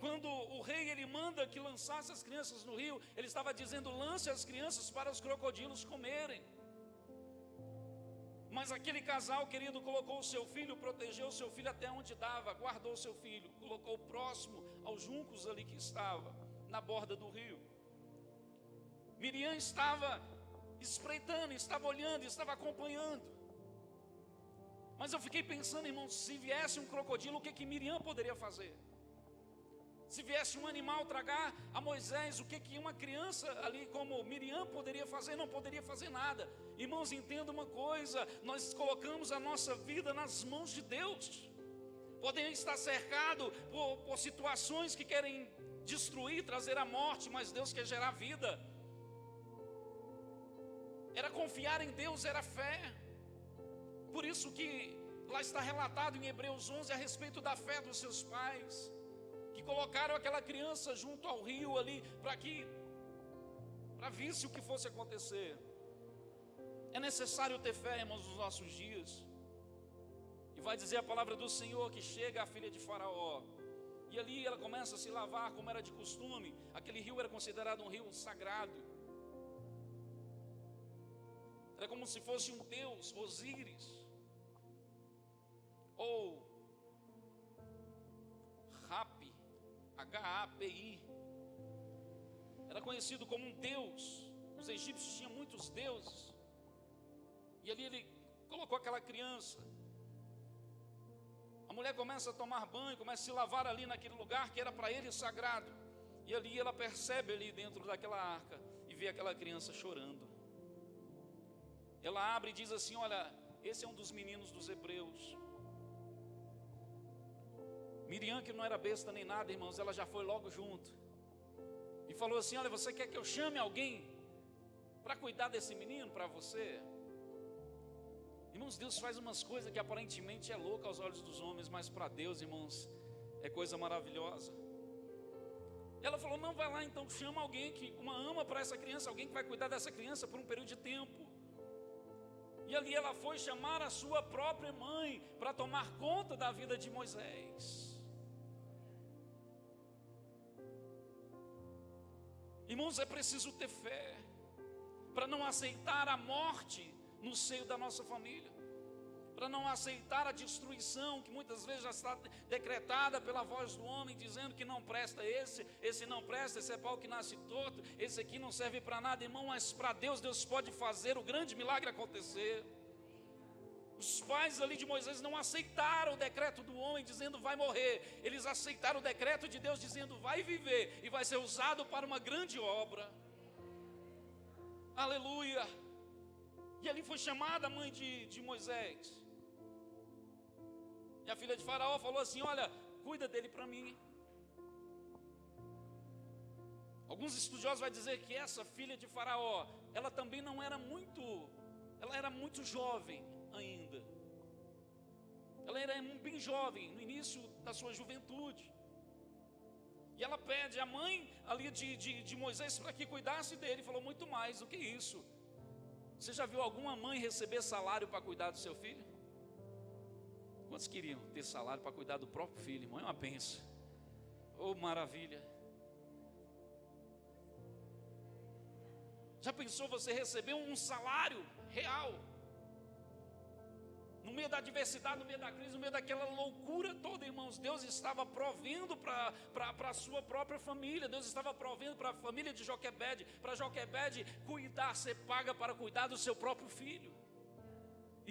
Quando o rei ele manda que lançasse as crianças no rio, ele estava dizendo, lance as crianças para os crocodilos comerem. Mas aquele casal, querido, colocou o seu filho, protegeu o seu filho até onde dava, guardou o seu filho, colocou próximo aos juncos ali que estava, na borda do rio. Miriam estava espreitando, estava olhando, estava acompanhando. Mas eu fiquei pensando, irmão, se viesse um crocodilo, o que Miriam poderia fazer? Se viesse um animal tragar a Moisés, o que uma criança ali como Miriam poderia fazer? Não poderia fazer nada. Irmãos, entenda uma coisa, nós colocamos a nossa vida nas mãos de Deus. Podemos estar cercados por situações que querem destruir, trazer a morte, mas Deus quer gerar vida. Era confiar em Deus, era fé. Por isso que lá está relatado em Hebreus 11 a respeito da fé dos seus pais, que colocaram aquela criança junto ao rio ali, para ver se o que fosse acontecer. É necessário ter fé, irmãos, nos nossos dias. E vai dizer a palavra do Senhor que chega a filha de Faraó, e ali ela começa a se lavar como era de costume. Aquele rio era considerado um rio sagrado. Era como se fosse um deus, Osíris, ou Hapi, H-A-P-I. Era conhecido como um deus. Os egípcios tinham muitos deuses. E ali ele colocou aquela criança. A mulher começa a tomar banho, começa a se lavar ali naquele lugar que era para ele sagrado. E ali ela percebe ali dentro daquela arca e vê aquela criança chorando. Ela abre e diz assim, olha, esse é um dos meninos dos hebreus. Miriam, que não era besta nem nada, irmãos, ela já foi logo junto e falou assim, olha, você quer que eu chame alguém para cuidar desse menino para você? Irmãos, Deus faz umas coisas que aparentemente é louca aos olhos dos homens, mas para Deus, irmãos, é coisa maravilhosa. Ela falou, não, vai lá então, chama alguém, uma ama para essa criança, alguém que vai cuidar dessa criança por um período de tempo. E ali ela foi chamar a sua própria mãe para tomar conta da vida de Moisés. Irmãos, é preciso ter fé para não aceitar a morte no seio da nossa família, para não aceitar a destruição que muitas vezes já está decretada pela voz do homem, dizendo que não presta esse não presta, esse é pau que nasce torto, esse aqui não serve para nada, irmão, mas para Deus, Deus pode fazer o grande milagre acontecer. Os pais ali de Moisés não aceitaram o decreto do homem dizendo vai morrer, eles aceitaram o decreto de Deus dizendo vai viver e vai ser usado para uma grande obra. Aleluia. E ali foi chamada a mãe de Moisés. E a filha de Faraó falou assim, olha, cuida dele para mim. Alguns estudiosos vão dizer que essa filha de Faraó, ela também não era muito, ela era muito jovem ainda. Ela era bem jovem, no início da sua juventude. E ela pede a mãe ali de Moisés para que cuidasse dele. Falou: muito mais do que isso. Você já viu alguma mãe receber salário para cuidar do seu filho? Quantos queriam ter salário para cuidar do próprio filho? Irmão, é uma bênção. Oh, maravilha. Já pensou você receber um salário real? No meio da adversidade, no meio da crise, no meio daquela loucura toda, irmãos, Deus estava provendo para a sua própria família. Deus estava provendo para a família de Joquebede, para Joquebede cuidar, ser paga para cuidar do seu próprio filho.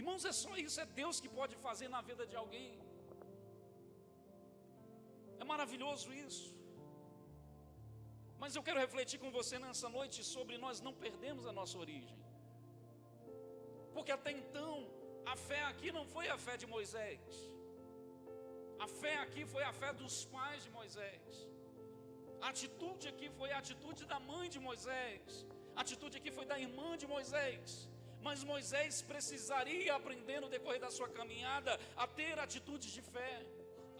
Irmãos, é só isso, é Deus que pode fazer na vida de alguém. É maravilhoso isso. Mas eu quero refletir com você nessa noite sobre nós não perdemos a nossa origem. Porque até então, a fé aqui não foi a fé de Moisés. A fé aqui foi a fé dos pais de Moisés. A atitude aqui foi a atitude da mãe de Moisés. A atitude aqui foi da irmã de Moisés. Mas Moisés precisaria aprender no decorrer da sua caminhada a ter atitudes de fé,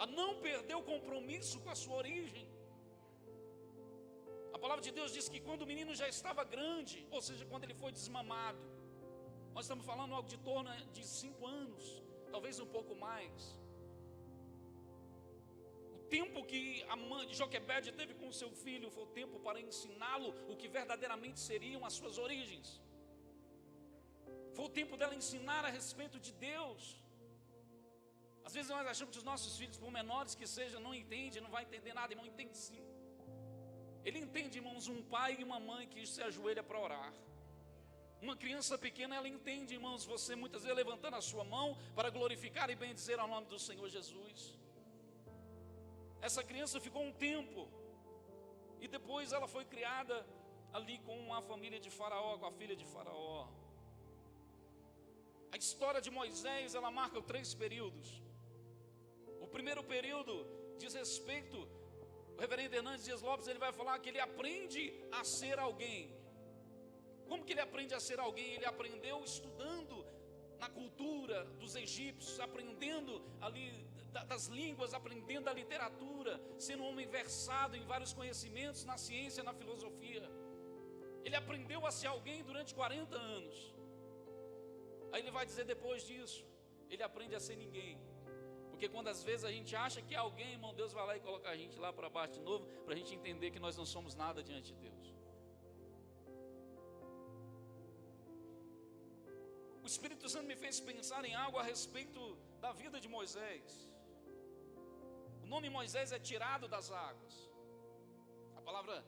a não perder o compromisso com a sua origem. A palavra de Deus diz que quando o menino já estava grande, ou seja, quando ele foi desmamado, nós estamos falando algo de torno de 5 anos, talvez um pouco mais. O tempo que a mãe de Joquebede teve com o seu filho foi o tempo para ensiná-lo o que verdadeiramente seriam as suas origens. Foi o tempo dela ensinar a respeito de Deus. Às vezes nós achamos que os nossos filhos, por menores que sejam, não entendem, não vai entender nada. Irmão, entende sim. Ele entende, irmãos, um pai e uma mãe que se ajoelha para orar. Uma criança pequena, ela entende, irmãos, você muitas vezes levantando a sua mão para glorificar e bendizer ao nome do Senhor Jesus. Essa criança ficou um tempo, e depois ela foi criada ali com a família de Faraó, com a filha de Faraó. A história de Moisés, ela marca 3 períodos. O primeiro período diz respeito, o reverendo Hernandes Dias Lopes, ele vai falar que ele aprende a ser alguém. Como que ele aprende a ser alguém? Ele aprendeu estudando na cultura dos egípcios, aprendendo ali das línguas, aprendendo a literatura, sendo um homem versado em vários conhecimentos, na ciência, na filosofia. Ele aprendeu a ser alguém durante 40 anos. Aí ele vai dizer depois disso, ele aprende a ser ninguém. Porque quando às vezes a gente acha que é alguém, irmão, Deus vai lá e coloca a gente lá para baixo de novo, para a gente entender que nós não somos nada diante de Deus. O Espírito Santo me fez pensar em algo a respeito da vida de Moisés. O nome Moisés é tirado das águas. A palavra,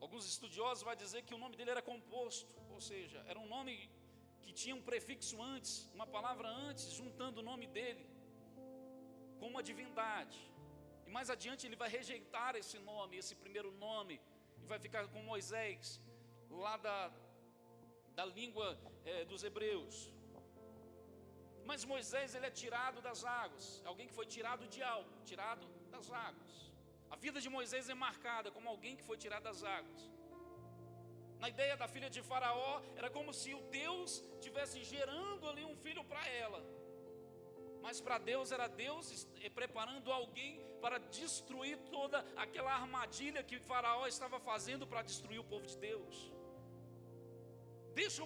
alguns estudiosos vão dizer que o nome dele era composto, ou seja, era um nome que tinha um prefixo antes, uma palavra antes, juntando o nome dele com uma divindade. E mais adiante ele vai rejeitar esse nome, esse primeiro nome, e vai ficar com Moisés, lá da língua dos hebreus. Mas Moisés, ele é tirado das águas, alguém que foi tirado de algo, tirado das águas. A vida de Moisés é marcada como alguém que foi tirado das águas. Na ideia da filha de Faraó, era como se o Deus estivesse gerando ali um filho para ela. Mas para Deus, era Deus preparando alguém para destruir toda aquela armadilha que Faraó estava fazendo para destruir o povo de Deus. Deixa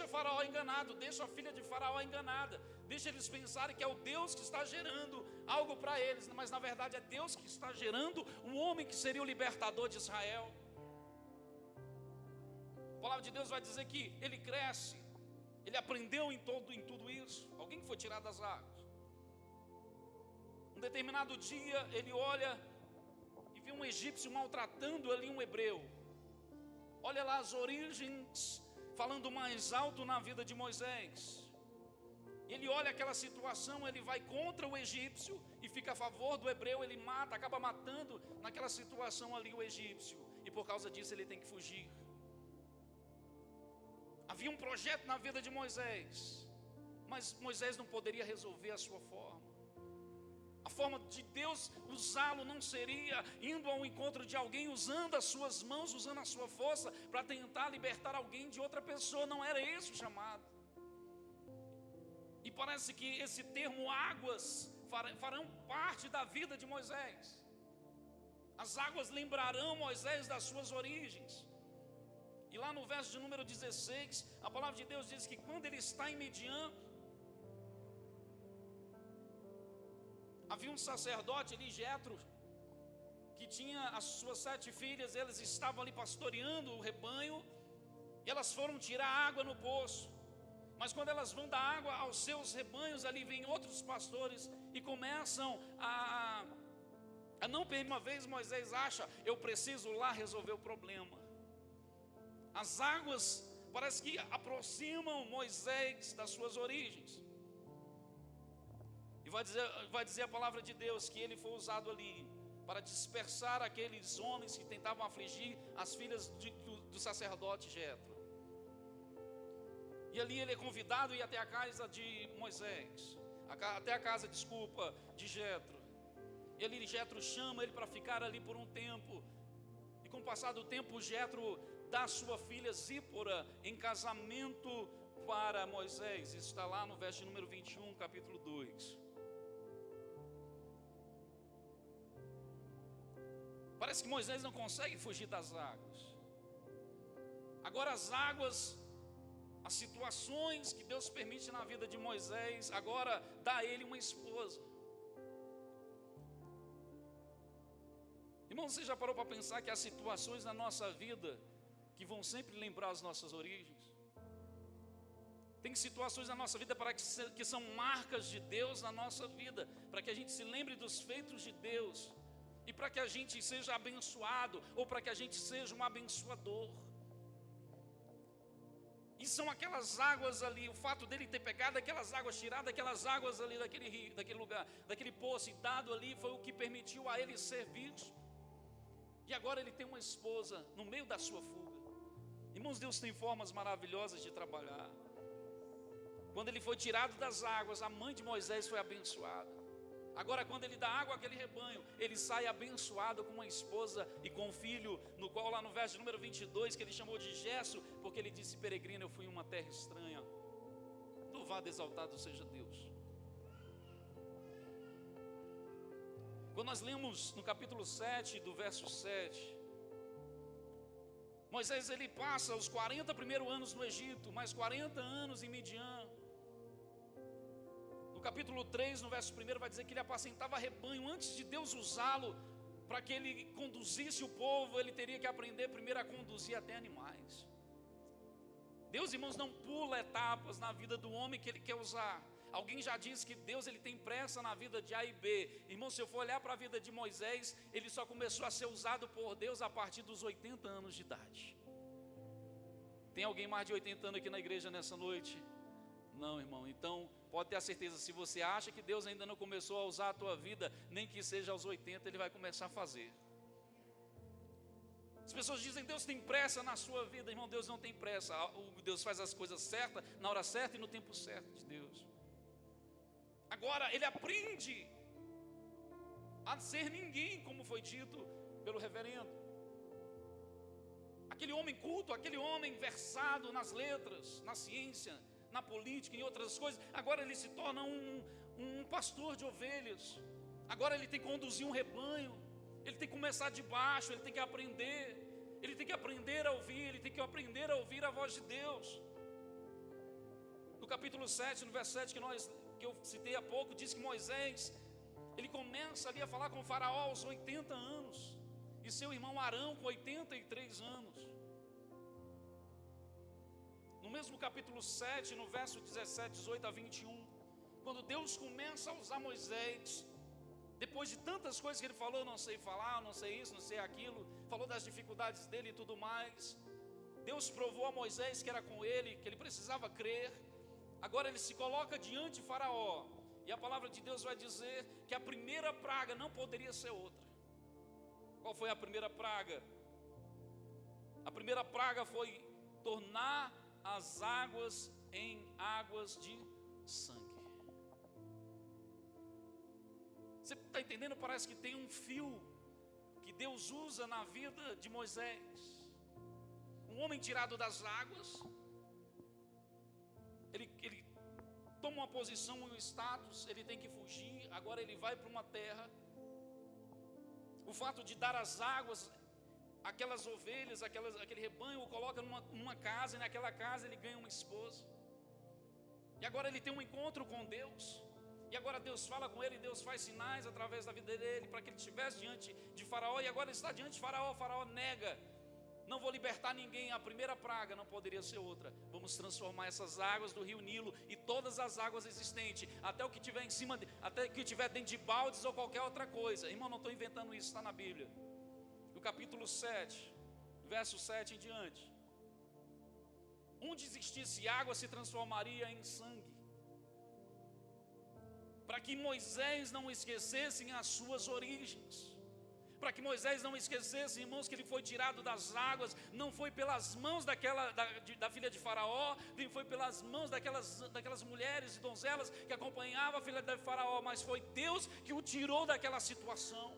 o Faraó enganado, deixa a filha de Faraó enganada. Deixa eles pensarem que é o Deus que está gerando algo para eles. Mas na verdade é Deus que está gerando um homem que seria o libertador de Israel. A palavra de Deus vai dizer que ele cresce, ele aprendeu em tudo isso. Alguém que foi tirado das águas. Um determinado dia ele olha e vê um egípcio maltratando ali um hebreu. Olha lá as origens, falando mais alto na vida de Moisés. Ele olha aquela situação, ele vai contra o egípcio e fica a favor do hebreu, ele mata, acaba matando naquela situação ali o egípcio. E por causa disso ele tem que fugir. Havia um projeto na vida de Moisés, mas Moisés não poderia resolver a sua forma. A forma de Deus usá-lo não seria indo ao encontro de alguém, usando as suas mãos, usando a sua força para tentar libertar alguém de outra pessoa. Não era esse o chamado. E parece que esse termo águas farão parte da vida de Moisés. As águas lembrarão Moisés das suas origens. E lá no verso de número 16, a palavra de Deus diz que quando ele está em Midian, havia um sacerdote ali, Jetro, que tinha as suas 7 filhas. Elas estavam ali pastoreando o rebanho, e elas foram tirar água no poço. Mas quando elas vão dar água aos seus rebanhos, ali vêm outros pastores e começam a não perder. Uma vez Moisés acha: eu preciso lá resolver o problema. As águas parece que aproximam Moisés das suas origens. E vai dizer a palavra de Deus que ele foi usado ali para dispersar aqueles homens que tentavam afligir as filhas do sacerdote Jetro. E ali ele é convidado a ir até a casa de Moisés, até a casa, de Jetro. E ali Jetro chama ele para ficar ali por um tempo. E com o passar do tempo, Jetro dá sua filha Zípora em casamento para Moisés. Isso está lá no verso número 21, capítulo 2. Parece que Moisés não consegue fugir das águas. Agora as águas, as situações que Deus permite na vida de Moisés, agora dá a ele uma esposa. Irmão, você já parou para pensar que há situações na nossa vida que vão sempre lembrar as nossas origens? Tem situações na nossa vida que são marcas de Deus na nossa vida, para que a gente se lembre dos feitos de Deus, e para que a gente seja abençoado, ou para que a gente seja um abençoador. E são aquelas águas ali, o fato dele ter pegado aquelas águas, tirado aquelas águas ali daquele rio, daquele lugar, daquele poço, e dado ali, foi o que permitiu a ele ser visto. E agora ele tem uma esposa no meio da sua fuga. Irmãos, Deus tem formas maravilhosas de trabalhar. Quando ele foi tirado das águas, a mãe de Moisés foi abençoada. Agora, quando ele dá água àquele rebanho, ele sai abençoado com uma esposa e com um filho, no qual lá no verso número 22, que ele chamou de Gesso, porque ele disse: peregrino, eu fui em uma terra estranha. Louvado, exaltado seja Deus. Quando nós lemos no capítulo 7, do verso 7, Moisés ele passa os 40 primeiros anos no Egito, mais 40 anos em Midian. No capítulo 3, no verso 1, vai dizer que ele apacentava rebanho. Antes de Deus usá-lo para que ele conduzisse o povo, ele teria que aprender primeiro a conduzir até animais. Deus, irmãos, não pula etapas na vida do homem que ele quer usar. Alguém já disse que Deus ele tem pressa na vida de A e B. Irmão, se eu for olhar para a vida de Moisés, ele só começou a ser usado por Deus a partir dos 80 anos de idade. Tem alguém mais de 80 anos aqui na igreja nessa noite? Não, irmão. Então, pode ter a certeza, se você acha que Deus ainda não começou a usar a tua vida, nem que seja aos 80, Ele vai começar a fazer. As pessoas dizem: Deus tem pressa na sua vida. Irmão, Deus não tem pressa. Deus faz as coisas certas, na hora certa e no tempo certo de Deus. Agora, ele aprende a ser ninguém, como foi dito pelo reverendo. Aquele homem culto, aquele homem versado nas letras, na ciência, na política, em outras coisas, agora ele se torna um pastor de ovelhas. Agora ele tem que conduzir um rebanho. Ele tem que começar de baixo, ele tem que aprender. Ele tem que aprender a ouvir, ele tem que aprender a ouvir a voz de Deus. No capítulo 7, no verso 7 que eu citei há pouco, diz que Moisés, ele começa ali a falar com o faraó aos 80 anos, e seu irmão Arão com 83 anos. No mesmo capítulo 7, no verso 17, 18 a 21, quando Deus começa a usar Moisés, depois de tantas coisas que ele falou: não sei falar, não sei isso, não sei aquilo, falou das dificuldades dele e tudo mais, Deus provou a Moisés que era com ele, que ele precisava crer. Agora ele se coloca diante de Faraó, e a palavra de Deus vai dizer que a primeira praga não poderia ser outra. Qual foi a primeira praga? A primeira praga foi tornar as águas em águas de sangue. Você está entendendo? Parece que tem um fio que Deus usa na vida de Moisés. Um homem tirado das águas, ele toma uma posição, um status, ele tem que fugir, agora ele vai para uma terra. O fato de dar as águas, aquelas ovelhas, aquele rebanho, o coloca numa casa, e naquela casa ele ganha uma esposa. E agora ele tem um encontro com Deus. E agora Deus fala com ele, Deus faz sinais através da vida dele, para que ele estivesse diante de Faraó. E agora ele está diante de Faraó, Faraó nega: não vou libertar ninguém, a primeira praga não poderia ser outra. Vamos transformar essas águas do rio Nilo e todas as águas existentes, até o que tiver em cima, até o que tiver dentro de baldes ou qualquer outra coisa. Irmão, não estou inventando isso, está na Bíblia. No capítulo 7, verso 7 em diante: onde existisse água se transformaria em sangue, para que Moisés não esquecesse as suas origens. Para que Moisés não esquecesse, irmãos, que ele foi tirado das águas, não foi pelas mãos da filha de Faraó, nem foi pelas mãos daquelas mulheres e donzelas que acompanhavam a filha de Faraó, mas foi Deus que o tirou daquela situação.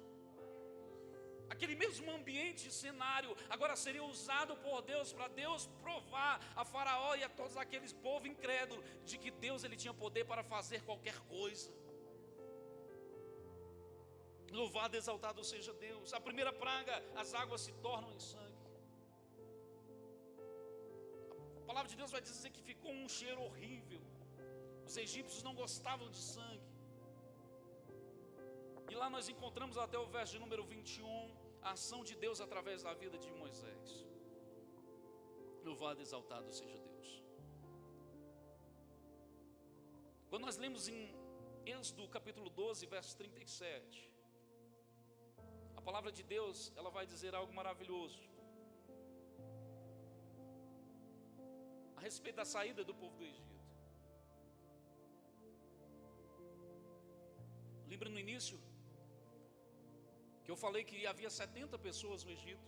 Aquele mesmo ambiente e cenário agora seria usado por Deus, para Deus provar a Faraó e a todos aqueles povo incrédulo de que Deus ele tinha poder para fazer qualquer coisa. Louvado, exaltado seja Deus. A primeira praga, as águas se tornam em sangue. A palavra de Deus vai dizer que ficou um cheiro horrível. Os egípcios não gostavam de sangue. E lá nós encontramos até o verso de número 21, a ação de Deus através da vida de Moisés. Louvado, exaltado seja Deus. Quando nós lemos em Êxodo capítulo 12, verso 37, a palavra de Deus, ela vai dizer algo maravilhoso a respeito da saída do povo do Egito. Lembra no início que eu falei que havia 70 pessoas no Egito,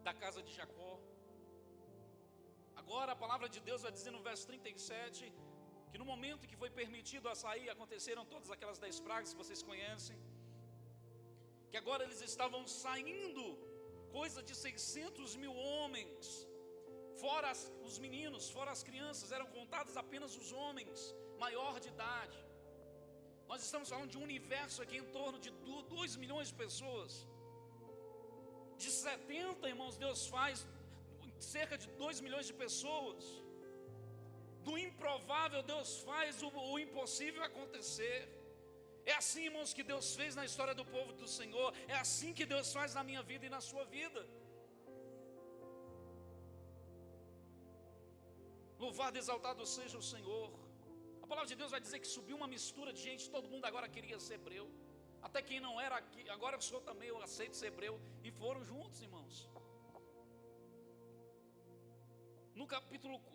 da casa de Jacó. Agora a palavra de Deus vai dizer no verso 37 que no momento que foi permitido a sair, aconteceram todas aquelas 10 pragas que vocês conhecem, que agora eles estavam saindo, coisa de 600 mil homens, fora os meninos, fora as crianças, eram contados apenas os homens, maior de idade. Nós estamos falando de um universo aqui em torno de 2 milhões de pessoas. De 70, irmãos, Deus faz cerca de 2 milhões de pessoas. Do improvável, Deus faz o impossível acontecer. É assim, irmãos, que Deus fez na história do povo do Senhor. É assim que Deus faz na minha vida e na sua vida. Louvado, exaltado seja o Senhor. A palavra de Deus vai dizer que subiu uma mistura de gente, todo mundo agora queria ser hebreu. Até quem não era aqui, agora eu sou também, eu aceito ser hebreu. E foram juntos, irmãos.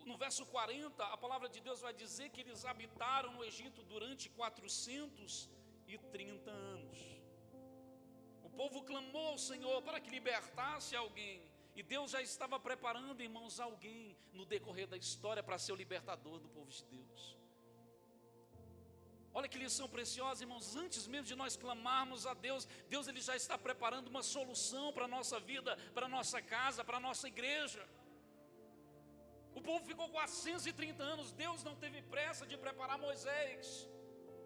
No verso 40, a palavra de Deus vai dizer que eles habitaram no Egito durante 430 anos. O povo clamou ao Senhor para que libertasse alguém. E Deus já estava preparando, irmãos, alguém no decorrer da história para ser o libertador do povo de Deus. Olha que lição preciosa, irmãos. Antes mesmo de nós clamarmos a Deus, Deus ele já está preparando uma solução para a nossa vida, para a nossa casa, para a nossa igreja. O povo ficou 430 anos, Deus não teve pressa de preparar Moisés.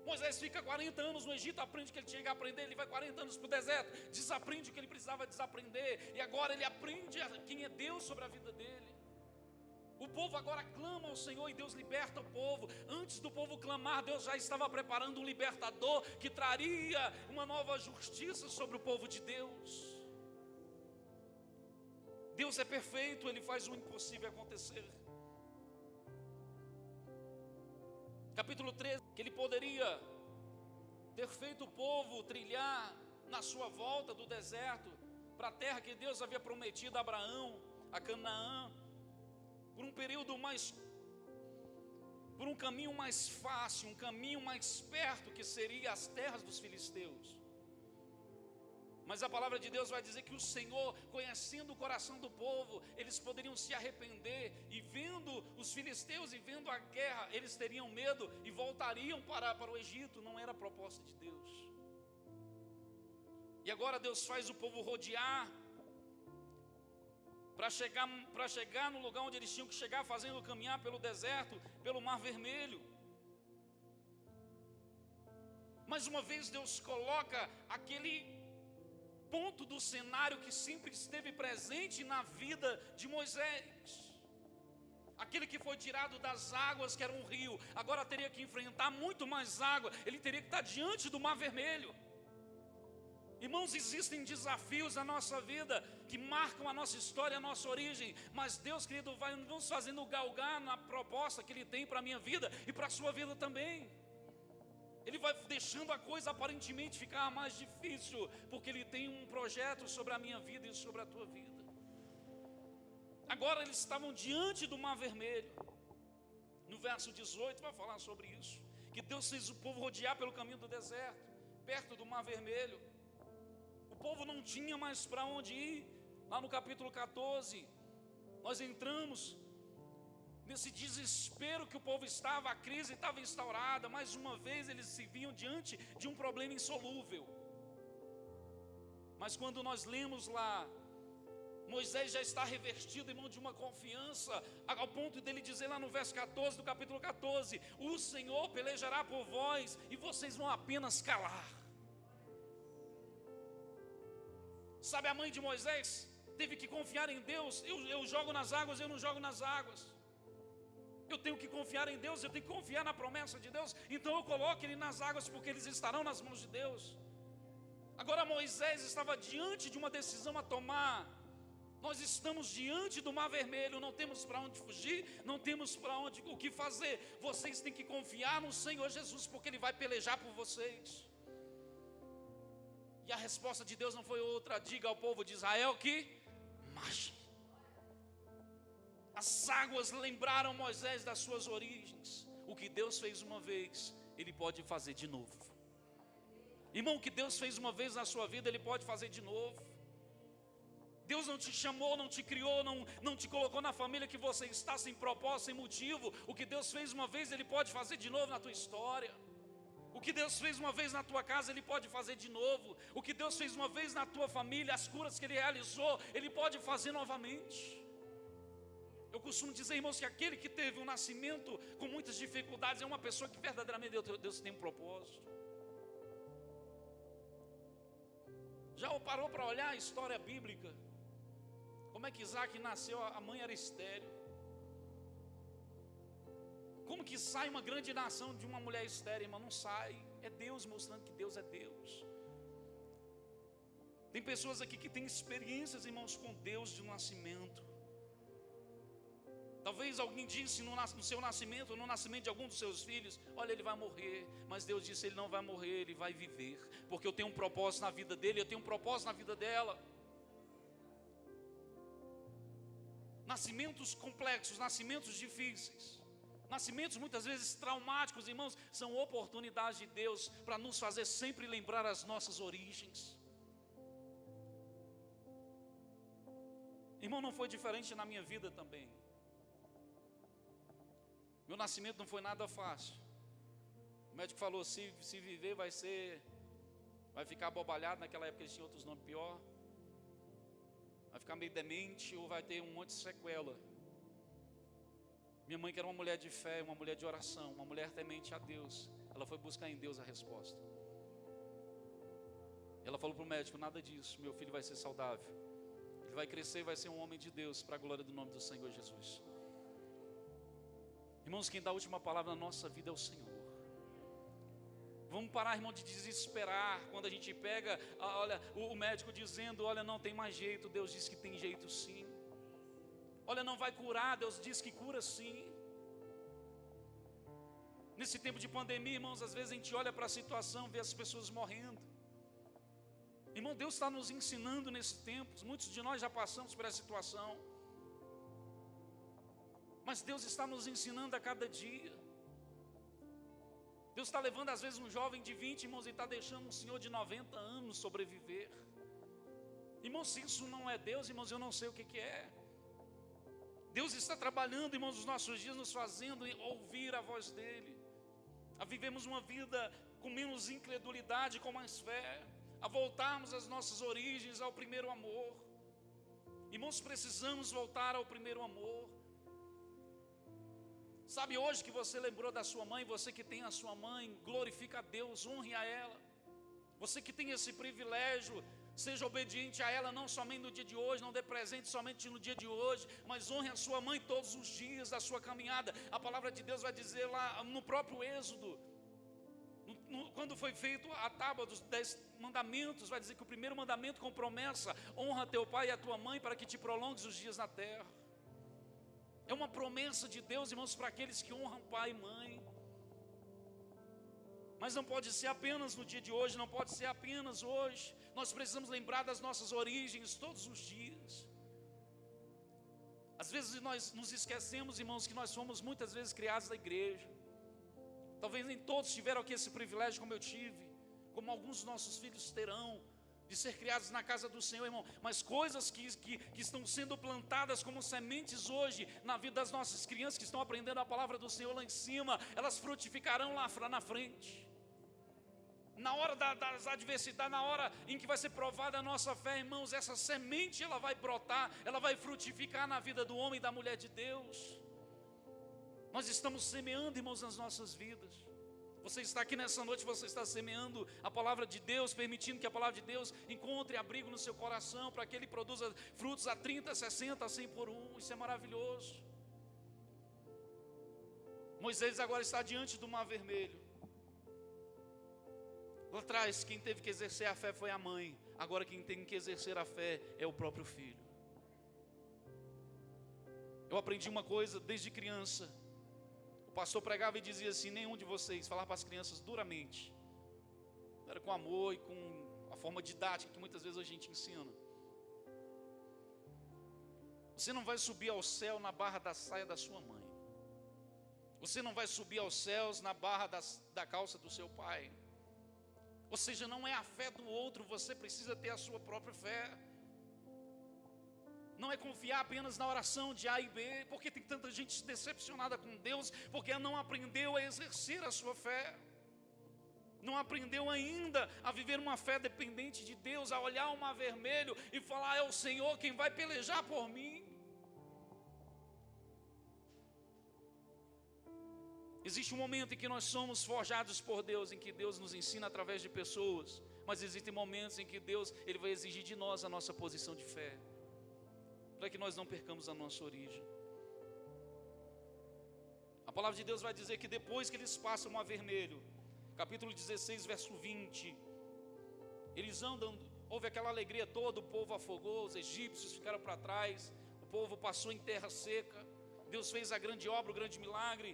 Moisés fica 40 anos no Egito, aprende o que ele tinha que aprender, ele vai 40 anos para o deserto, desaprende o que ele precisava desaprender, e agora ele aprende quem é Deus sobre a vida dele. O povo agora clama ao Senhor e Deus liberta o povo. Antes do povo clamar, Deus já estava preparando um libertador que traria uma nova justiça sobre o povo de Deus. Deus é perfeito, Ele faz o impossível acontecer. Capítulo 13, que Ele poderia ter feito o povo trilhar na sua volta do deserto para a terra que Deus havia prometido a Abraão, a Canaã, por um caminho mais fácil, um caminho mais perto, que seria as terras dos filisteus. Mas a palavra de Deus vai dizer que o Senhor, conhecendo o coração do povo, eles poderiam se arrepender, e vendo os filisteus e vendo a guerra, eles teriam medo e voltariam para o Egito. Não era a proposta de Deus. E agora Deus faz o povo rodear para chegar no lugar onde eles tinham que chegar, fazendo caminhar pelo deserto, pelo Mar Vermelho. Mais uma vez Deus coloca aquele ponto do cenário que sempre esteve presente na vida de Moisés. Aquele que foi tirado das águas, que era um rio, agora teria que enfrentar muito mais água. Ele teria que estar diante do Mar Vermelho. Irmãos, existem desafios na nossa vida que marcam a nossa história, a nossa origem. Mas Deus, querido, vai nos fazendo galgar na proposta que Ele tem para a minha vida e para a sua vida também. Ele vai deixando a coisa aparentemente ficar mais difícil, porque Ele tem um projeto sobre a minha vida e sobre a tua vida. Agora eles estavam diante do Mar Vermelho. No verso 18 vai falar sobre isso, que Deus fez o povo rodear pelo caminho do deserto, perto do Mar Vermelho. O povo não tinha mais para onde ir. Lá no capítulo 14, nós entramos nesse desespero que o povo estava, a crise estava instaurada. Mais uma vez eles se viam diante de um problema insolúvel. Mas quando nós lemos lá, Moisés já está revestido, irmão, de uma confiança, ao ponto dele dizer lá no verso 14 do capítulo 14: o Senhor pelejará por vós e vocês vão apenas calar. Sabe, a mãe de Moisés teve que confiar em Deus. Eu jogo nas águas, eu não jogo nas águas. Eu tenho que confiar em Deus, eu tenho que confiar na promessa de Deus. Então eu coloco ele nas águas, porque eles estarão nas mãos de Deus. Agora Moisés estava diante de uma decisão a tomar. Nós estamos diante do Mar Vermelho, não temos para onde fugir, não temos para onde o que fazer. Vocês têm que confiar no Senhor Jesus, porque Ele vai pelejar por vocês. E a resposta de Deus não foi outra: diga ao povo de Israel que marche. As águas lembraram Moisés das suas origens. O que Deus fez uma vez, Ele pode fazer de novo. Irmão, o que Deus fez uma vez na sua vida, Ele pode fazer de novo. Deus não te chamou, não te criou, não te colocou na família que você está sem propósito, sem motivo. O que Deus fez uma vez, Ele pode fazer de novo na tua história. O que Deus fez uma vez na tua casa, Ele pode fazer de novo. O que Deus fez uma vez na tua família, as curas que Ele realizou, Ele pode fazer novamente. Eu costumo dizer, irmãos, que aquele que teve um nascimento com muitas dificuldades é uma pessoa que verdadeiramente Deus tem um propósito. Já parou para olhar a história bíblica? Como é que Isaac nasceu? A mãe era estéril. Como que sai uma grande nação de uma mulher estéril, irmão? Não sai. É Deus mostrando que Deus é Deus. Tem pessoas aqui que têm experiências, irmãos, com Deus de nascimento. Talvez alguém disse no seu nascimento, no nascimento de algum dos seus filhos: olha, ele vai morrer. Mas Deus disse: ele não vai morrer, ele vai viver. Porque eu tenho um propósito na vida dele, eu tenho um propósito na vida dela. Nascimentos complexos, nascimentos difíceis, nascimentos muitas vezes traumáticos, irmãos, são oportunidades de Deus para nos fazer sempre lembrar as nossas origens. Irmão, não foi diferente na minha vida também. Meu nascimento não foi nada fácil. O médico falou: se viver vai ficar abobalhado. Naquela época eles tinham outros nomes pior. Vai ficar meio demente ou vai ter um monte de sequela. Minha mãe, que era uma mulher de fé, uma mulher de oração, uma mulher temente a Deus, ela foi buscar em Deus a resposta. Ela falou para o médico: nada disso, meu filho vai ser saudável, ele vai crescer e vai ser um homem de Deus, para a glória do nome do Senhor Jesus. Irmãos, quem dá a última palavra na nossa vida é o Senhor. Vamos parar, irmão, de desesperar quando a gente pega, olha, o médico dizendo: olha, não tem mais jeito. Deus diz que tem jeito sim. Olha, não vai curar. Deus diz que cura sim. Nesse tempo de pandemia, irmãos, às vezes a gente olha para a situação, vê as pessoas morrendo. Irmão, Deus está nos ensinando nesse tempo. Muitos de nós já passamos por essa situação, mas Deus está nos ensinando a cada dia. Deus está levando às vezes um jovem de 20, irmãos, e está deixando um senhor de 90 anos sobreviver. Irmãos, se isso não é Deus, irmãos, eu não sei o que é. Deus está trabalhando, irmãos, nos nossos dias, nos fazendo ouvir a voz dEle, a vivermos uma vida com menos incredulidade, com mais fé, a voltarmos às nossas origens, ao primeiro amor. Irmãos, precisamos voltar ao primeiro amor. Sabe, hoje que você lembrou da sua mãe, você que tem a sua mãe, glorifica a Deus, honre a ela. Você que tem esse privilégio, seja obediente a ela, não somente no dia de hoje, não dê presente somente no dia de hoje, mas honre a sua mãe todos os dias da sua caminhada. A palavra de Deus vai dizer lá no próprio Êxodo, quando foi feito a tábua dos 10 mandamentos, vai dizer que o primeiro mandamento com promessa: honra teu pai e a tua mãe para que te prolongues os dias na terra. É uma promessa de Deus, irmãos, para aqueles que honram pai e mãe. Mas não pode ser apenas no dia de hoje, não pode ser apenas hoje. Nós precisamos lembrar das nossas origens todos os dias. Às vezes nós nos esquecemos, irmãos, que nós fomos muitas vezes criados na igreja. Talvez nem todos tiveram aqui esse privilégio como eu tive, como alguns dos nossos filhos terão, de ser criados na casa do Senhor, irmão. Mas coisas que estão sendo plantadas como sementes hoje na vida das nossas crianças que estão aprendendo a palavra do Senhor lá em cima, elas frutificarão lá na frente. Na hora das adversidades, na hora em que vai ser provada a nossa fé, irmãos, essa semente ela vai brotar, ela vai frutificar na vida do homem e da mulher de Deus. Nós estamos semeando, irmãos, nas nossas vidas. Você está aqui nessa noite, você está semeando a palavra de Deus, permitindo que a palavra de Deus encontre abrigo no seu coração, para que ele produza frutos a 30, 60, 100 por um. Isso é maravilhoso. Moisés agora está diante do Mar Vermelho. Lá atrás, quem teve que exercer a fé foi a mãe. Agora quem tem que exercer a fé é o próprio filho. Eu aprendi uma coisa desde criança. O pastor pregava e dizia assim: nenhum de vocês, falar para as crianças duramente, era com amor e com a forma didática que muitas vezes a gente ensina. Você não vai subir ao céu na barra da saia da sua mãe. Você não vai subir aos céus na barra da calça do seu pai. Ou seja, não é a fé do outro, você precisa ter a sua própria fé. Não é confiar apenas na oração de A e B, porque tem tanta gente decepcionada com Deus, porque não aprendeu a exercer a sua fé. Não aprendeu ainda a viver uma fé dependente de Deus, a olhar o Mar Vermelho e falar: é o Senhor quem vai pelejar por mim. Existe um momento em que nós somos forjados por Deus, em que Deus nos ensina através de pessoas, mas existem momentos em que Deus ele vai exigir de nós a nossa posição de fé, para que nós não percamos a nossa origem. A palavra de Deus vai dizer que depois que eles passam o Mar Vermelho, capítulo 16, verso 20, eles andam, houve aquela alegria toda, o povo afogou, os egípcios ficaram para trás, o povo passou em terra seca, Deus fez a grande obra, o grande milagre.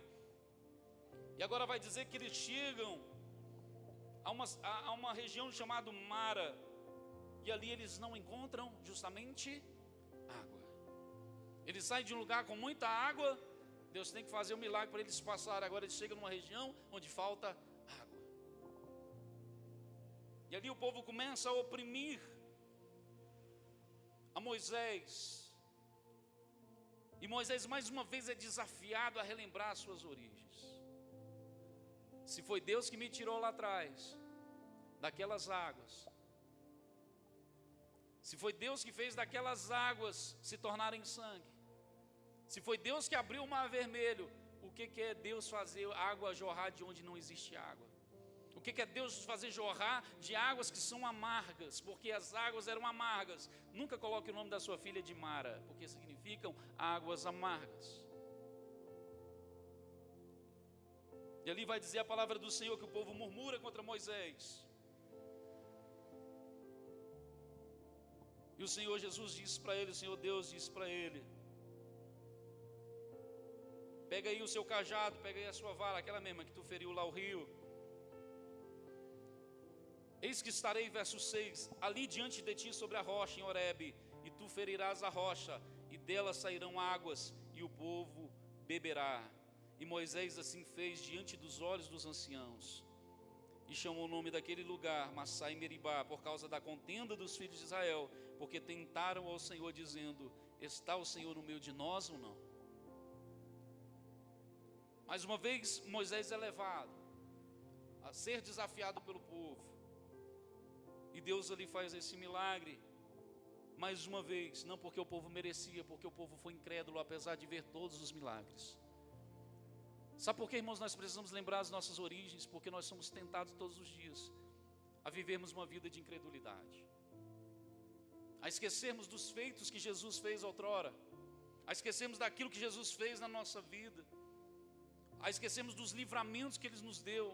E agora vai dizer que eles chegam a uma região chamada Mara, e ali eles não encontram justamente água. Eles saem de um lugar com muita água, Deus tem que fazer um milagre para eles passarem. Agora eles chegam numa região onde falta água. E ali o povo começa a oprimir a Moisés. E Moisés mais uma vez é desafiado a relembrar as suas origens. Se foi Deus que me tirou lá atrás, daquelas águas, se foi Deus que fez daquelas águas se tornarem sangue, se foi Deus que abriu o Mar Vermelho, o que é Deus fazer água jorrar de onde não existe água? O que é Deus fazer jorrar de águas que são amargas? Porque as águas eram amargas. Nunca coloque o nome da sua filha de Mara, porque significam águas amargas. E ali vai dizer a palavra do Senhor que o povo murmura contra Moisés. E o Senhor Jesus disse para ele, o Senhor Deus disse para ele: pega aí o seu cajado, pega aí a sua vara, aquela mesma que tu feriu lá o rio. Eis que estarei, verso 6, ali diante de ti sobre a rocha em Horebe, e tu ferirás a rocha, e dela sairão águas, e o povo beberá. E Moisés assim fez diante dos olhos dos anciãos, e chamou o nome daquele lugar Massá e Meribá, por causa da contenda dos filhos de Israel, porque tentaram ao Senhor dizendo: está o Senhor no meio de nós ou não? Mais uma vez Moisés é levado a ser desafiado pelo povo, e Deus ali faz esse milagre, mais uma vez, não porque o povo merecia, porque o povo foi incrédulo apesar de ver todos os milagres. Sabe por que, irmãos, nós precisamos lembrar as nossas origens? Porque nós somos tentados todos os dias a vivermos uma vida de incredulidade, a esquecermos dos feitos que Jesus fez outrora, a esquecermos daquilo que Jesus fez na nossa vida, a esquecermos dos livramentos que Ele nos deu,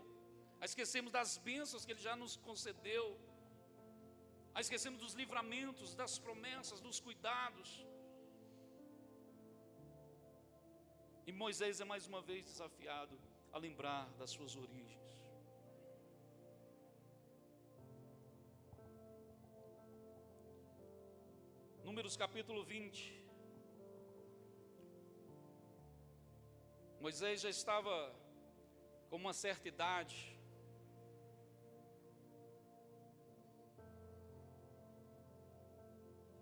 a esquecermos das bênçãos que Ele já nos concedeu, a esquecermos dos livramentos, das promessas, dos cuidados. E Moisés é mais uma vez desafiado a lembrar das suas origens. Números capítulo 20. Moisés já estava com uma certa idade.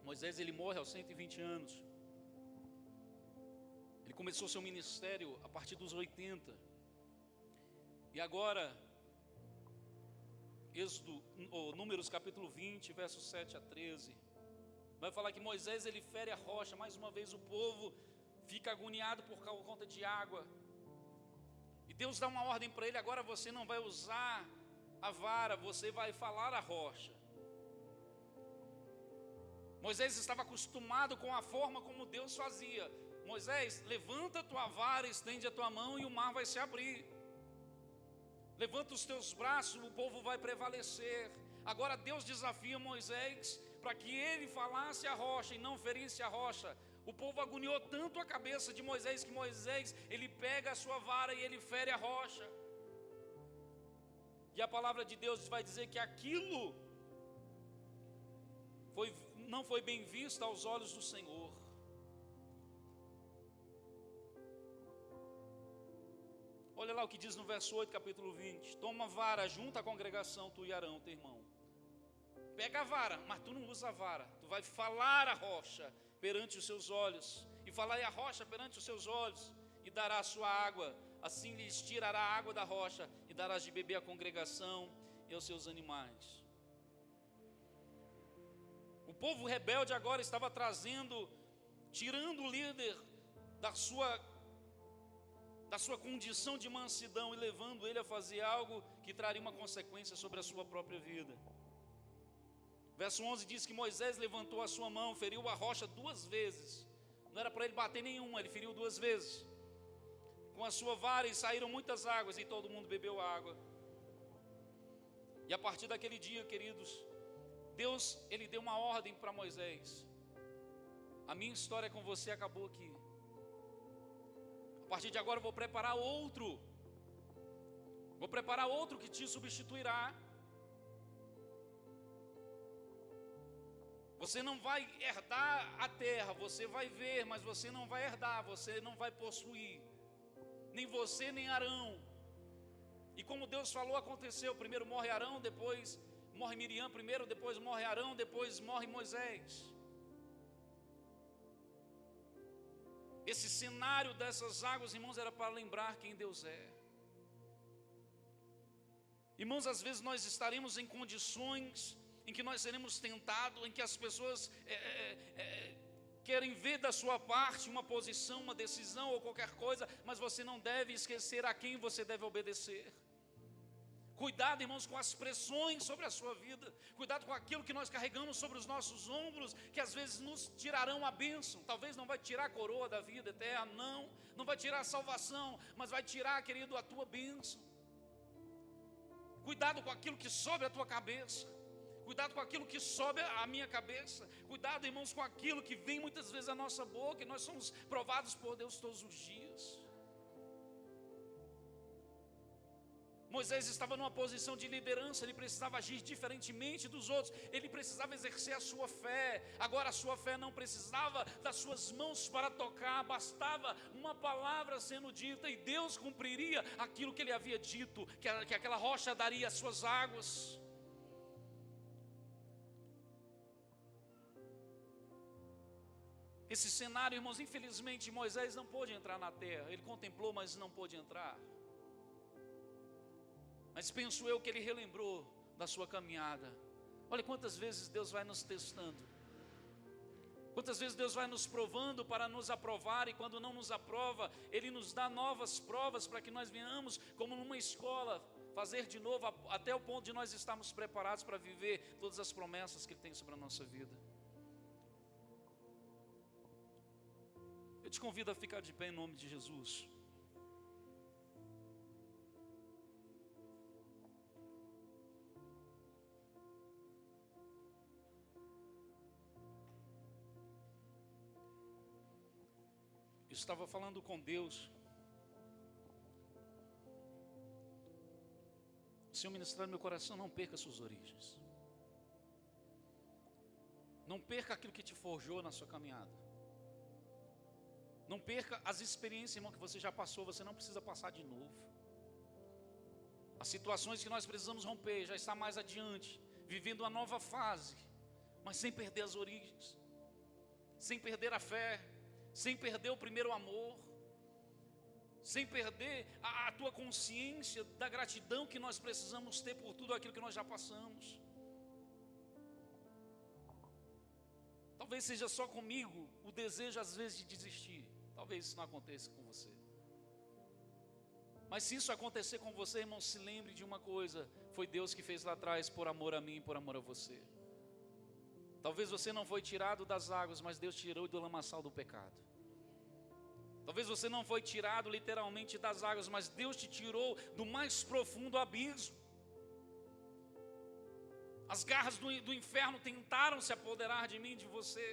Moisés, ele morre aos 120 anos. Ele começou seu ministério a partir dos 80. E agora, Números capítulo 20, versos 7 a 13, vai falar que Moisés, ele fere a rocha. Mais uma vez o povo fica agoniado por conta de água. E Deus dá uma ordem para ele: agora você não vai usar a vara, você vai falar a rocha. Moisés estava acostumado com a forma como Deus fazia. Moisés, levanta a tua vara, estende a tua mão e o mar vai se abrir. Levanta os teus braços, o povo vai prevalecer. Agora Deus desafia Moisés para que ele falasse a rocha e não ferisse a rocha. O povo agoniou tanto a cabeça de Moisés que Moisés, ele pega a sua vara e ele fere a rocha. E a palavra de Deus vai dizer que aquilo não foi bem visto aos olhos do Senhor. Olha lá o que diz no verso 8, capítulo 20. Toma a vara, junta a congregação, tu e Arão, teu irmão. Pega a vara, mas tu não usa a vara. Tu vai falar a rocha perante os seus olhos. E falar a rocha perante os seus olhos. E dará a sua água. Assim lhes tirará a água da rocha. E darás de beber à congregação e aos seus animais. O povo rebelde agora estava tirando o líder da sua condição de mansidão e levando ele a fazer algo que traria uma consequência sobre a sua própria vida. Verso 11 diz que Moisés levantou a sua mão, feriu a rocha 2 vezes. Não era para ele bater nenhuma, ele feriu 2 vezes. Com a sua vara e saíram muitas águas e todo mundo bebeu água. E a partir daquele dia, queridos, Deus, ele deu uma ordem para Moisés: a minha história com você acabou aqui. A partir de agora eu vou preparar outro que te substituirá. Você não vai herdar a terra, você vai ver, mas você não vai herdar, você não vai possuir, nem você nem Arão. E como Deus falou, aconteceu: primeiro morre Arão, depois morre Miriam primeiro, depois morre Arão, depois morre Moisés. Esse cenário dessas águas, irmãos, era para lembrar quem Deus é. Irmãos, às vezes nós estaremos em condições em que nós seremos tentados, em que as pessoas querem ver da sua parte uma posição, uma decisão ou qualquer coisa, mas você não deve esquecer a quem você deve obedecer. Cuidado, irmãos, com as pressões sobre a sua vida. Cuidado com aquilo que nós carregamos sobre os nossos ombros, que às vezes nos tirarão a bênção. Talvez não vai tirar a coroa da vida eterna, não vai tirar a salvação, mas vai tirar, querido, a tua bênção. Cuidado com aquilo que sobe a tua cabeça. Cuidado com aquilo que sobe a minha cabeça. Cuidado, irmãos, com aquilo que vem muitas vezes à nossa boca. E nós somos provados por Deus todos os dias. Moisés estava numa posição de liderança, ele precisava agir diferentemente dos outros, ele precisava exercer a sua fé. Agora a sua fé não precisava das suas mãos para tocar, bastava uma palavra sendo dita e Deus cumpriria aquilo que ele havia dito, que aquela rocha daria as suas águas. Esse cenário, irmãos, infelizmente Moisés não pôde entrar na terra, ele contemplou, mas não pôde entrar. Mas penso eu que ele relembrou da sua caminhada. Olha quantas vezes Deus vai nos testando. Quantas vezes Deus vai nos provando para nos aprovar, e quando não nos aprova, Ele nos dá novas provas para que nós venhamos, como numa escola, fazer de novo, até o ponto de nós estarmos preparados para viver todas as promessas que Ele tem sobre a nossa vida. Eu te convido a ficar de pé em nome de Jesus. Eu estava falando com Deus. O Senhor ministrar no meu coração: não perca suas origens. Não perca aquilo que te forjou na sua caminhada. Não perca as experiências, irmão, que você já passou. Você não precisa passar de novo. As situações que nós precisamos romper, já está mais adiante, vivendo uma nova fase, mas sem perder as origens, sem perder a fé, sem perder o primeiro amor, sem perder a tua consciência da gratidão que nós precisamos ter por tudo aquilo que nós já passamos. Talvez seja só comigo o desejo às vezes de desistir. Talvez isso não aconteça com você. Mas se isso acontecer com você, irmão, se lembre de uma coisa: foi Deus que fez lá atrás por amor a mim e por amor a você. Talvez você não foi tirado das águas, mas Deus tirou do lamaçal do pecado. Talvez você não foi tirado literalmente das águas, mas Deus te tirou do mais profundo abismo. As garras do inferno tentaram se apoderar de mim e de você.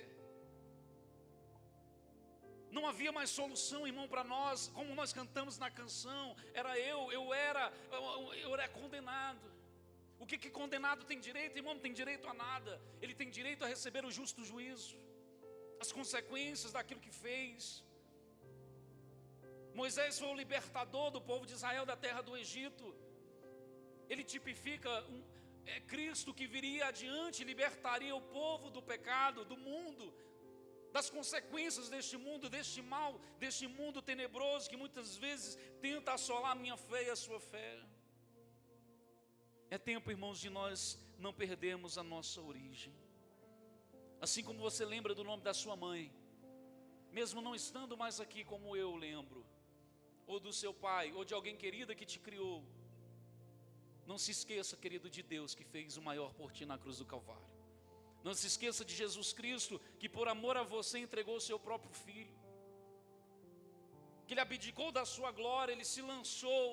Não havia mais solução, irmão, para nós. Como nós cantamos na canção, eu era condenado. O que condenado tem direito? Irmão, não tem direito a nada. Ele tem direito a receber o justo juízo, as consequências daquilo que fez. Moisés foi o libertador do povo de Israel da terra do Egito. Ele tipifica Cristo que viria adiante, libertaria o povo do pecado, do mundo, das consequências deste mundo, deste mal, deste mundo tenebroso que muitas vezes tenta assolar a minha fé e a sua fé. É tempo, irmãos, de nós não perdermos a nossa origem. Assim como você lembra do nome da sua mãe, mesmo não estando mais aqui, como eu lembro, ou do seu pai, ou de alguém querida que te criou, não se esqueça, querido, de Deus que fez o maior por ti na cruz do Calvário. Não se esqueça de Jesus Cristo, que por amor a você entregou o seu próprio Filho, que Ele abdicou da sua glória, Ele se lançou.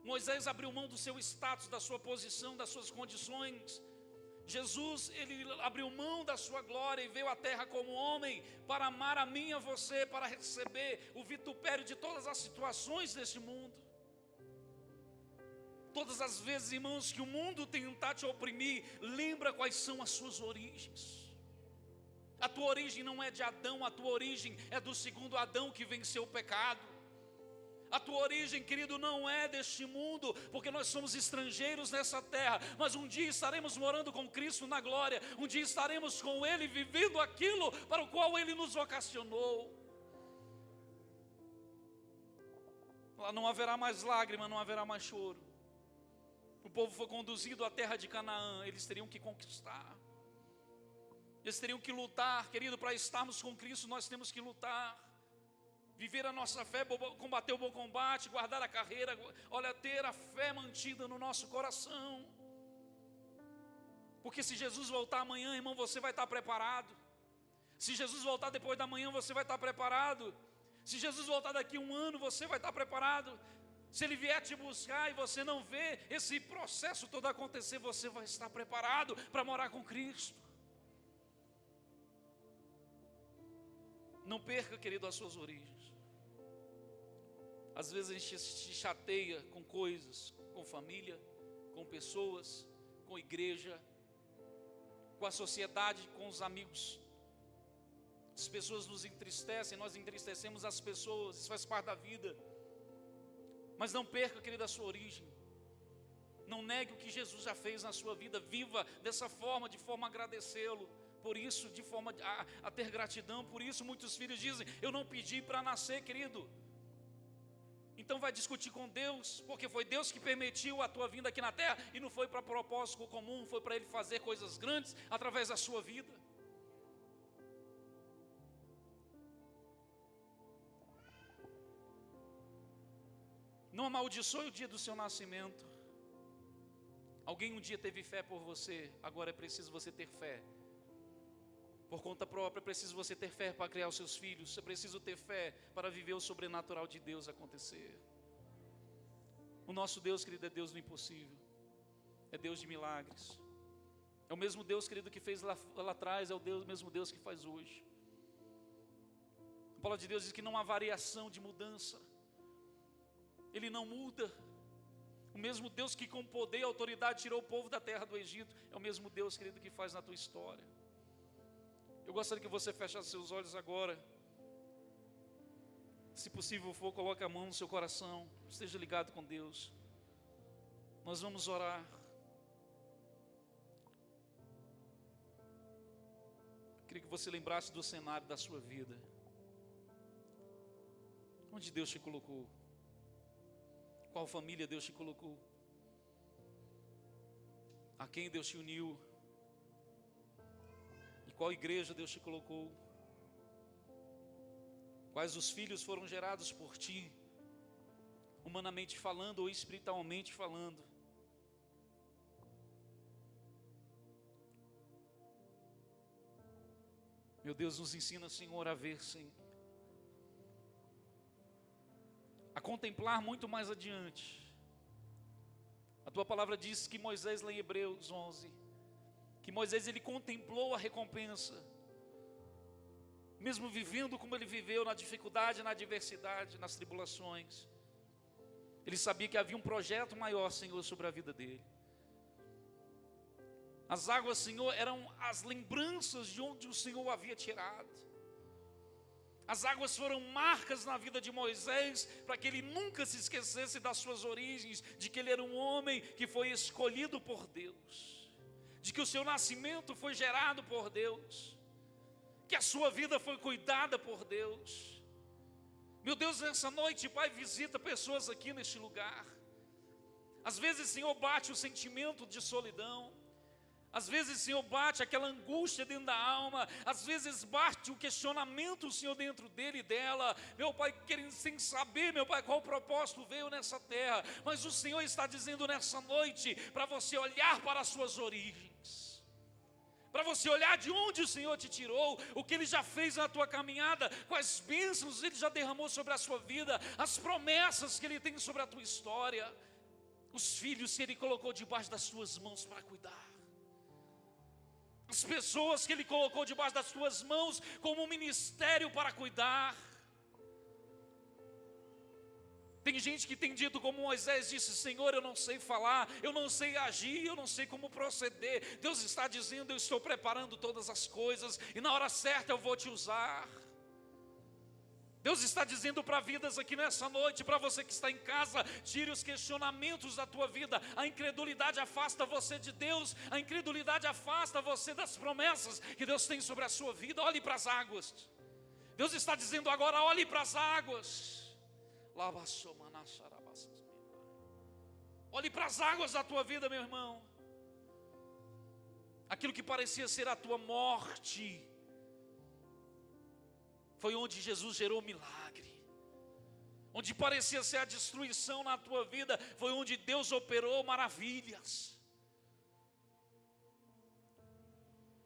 Moisés abriu mão do seu status, da sua posição, das suas condições. Jesus, Ele abriu mão da sua glória e veio à terra como homem para amar a mim e a você, para receber o vitupério de todas as situações deste mundo. Todas as vezes, irmãos, que o mundo tentar te oprimir, lembra quais são as suas origens. A tua origem não é de Adão, a tua origem é do segundo Adão que venceu o pecado. A tua origem, querido, não é deste mundo, porque nós somos estrangeiros nessa terra, mas um dia estaremos morando com Cristo na glória, um dia estaremos com Ele, vivendo aquilo para o qual Ele nos vocacionou. Lá não haverá mais lágrima, não haverá mais choro. O povo foi conduzido à terra de Canaã, eles teriam que conquistar, eles teriam que lutar, querido. Para estarmos com Cristo nós temos que lutar, viver a nossa fé, combater o bom combate, guardar a carreira, olha, ter a fé mantida no nosso coração. Porque se Jesus voltar amanhã, irmão, você vai estar preparado. Se Jesus voltar depois da manhã, você vai estar preparado. Se Jesus voltar daqui a um ano, você vai estar preparado. Se Ele vier te buscar e você não vê esse processo todo acontecer, você vai estar preparado para morar com Cristo. Não perca, querido, as suas origens. Às vezes a gente se chateia com coisas, com família, com pessoas, com igreja, com a sociedade, com os amigos. As pessoas nos entristecem, nós entristecemos as pessoas, isso faz parte da vida. Mas não perca, querido, a sua origem. Não negue o que Jesus já fez na sua vida. Viva dessa forma, de forma a agradecê-lo. Por isso, de forma a ter gratidão. Por isso muitos filhos dizem: eu não pedi para nascer, querido. Então vai discutir com Deus, porque foi Deus que permitiu a tua vinda aqui na terra, e não foi para propósito comum, foi para Ele fazer coisas grandes através da sua vida. Não amaldiçoe o dia do seu nascimento. Alguém um dia teve fé por você, agora é preciso você ter fé. Por conta própria, é preciso você ter fé para criar os seus filhos. É preciso ter fé para viver o sobrenatural de Deus acontecer. O nosso Deus, querido, é Deus do impossível. É Deus de milagres. É o mesmo Deus, querido, que fez lá atrás, é o mesmo Deus que faz hoje. A palavra de Deus diz que não há variação de mudança. Ele não muda. O mesmo Deus que com poder e autoridade tirou o povo da terra do Egito, é o mesmo Deus, querido, que faz na tua história. Eu gostaria que você fechasse seus olhos agora. Se possível for, coloque a mão no seu coração. Esteja ligado com Deus. Nós vamos orar. Eu queria que você lembrasse do cenário da sua vida. Onde Deus te colocou? Qual família Deus te colocou? A quem Deus te uniu? E qual igreja Deus te colocou? Quais os filhos foram gerados por ti, humanamente falando ou espiritualmente falando? Meu Deus, nos ensina, Senhor, a ver, Senhor, a contemplar muito mais adiante. A tua palavra diz que Moisés, lá em Hebreus 11, que Moisés ele contemplou a recompensa, mesmo vivendo como ele viveu, na dificuldade, na adversidade, nas tribulações. Ele sabia que havia um projeto maior, Senhor, sobre a vida dele. As águas, Senhor, eram as lembranças de onde o Senhor o havia tirado. As águas foram marcas na vida de Moisés, para que ele nunca se esquecesse das suas origens, de que ele era um homem que foi escolhido por Deus, de que o seu nascimento foi gerado por Deus, que a sua vida foi cuidada por Deus. Meu Deus, nessa noite, Pai, visita pessoas aqui neste lugar. Às vezes, Senhor, bate o sentimento de solidão. Às vezes, Senhor, bate aquela angústia dentro da alma. Às vezes bate o questionamento, Senhor, dentro dele e dela. Meu Pai, querendo sem saber, meu Pai, qual propósito veio nessa terra. Mas o Senhor está dizendo nessa noite, para você olhar para as suas origens, para você olhar de onde o Senhor te tirou, o que Ele já fez na tua caminhada, quais bênçãos Ele já derramou sobre a sua vida, as promessas que Ele tem sobre a tua história, os filhos que Ele colocou debaixo das tuas mãos para cuidar, as pessoas que Ele colocou debaixo das tuas mãos como um ministério para cuidar. Tem gente que tem dito como Moisés disse: Senhor, eu não sei falar, eu não sei agir, eu não sei como proceder. Deus está dizendo: eu estou preparando todas as coisas e na hora certa eu vou te usar. Deus está dizendo para vidas aqui nessa noite, para você que está em casa: tire os questionamentos da tua vida. A incredulidade afasta você de Deus, a incredulidade afasta você das promessas que Deus tem sobre a sua vida. Olhe para as águas. Deus está dizendo agora: olhe para as águas. Olhe para as águas da tua vida, meu irmão. Aquilo que parecia ser a tua morte foi onde Jesus gerou milagre. Onde parecia ser a destruição na tua vida, foi onde Deus operou maravilhas.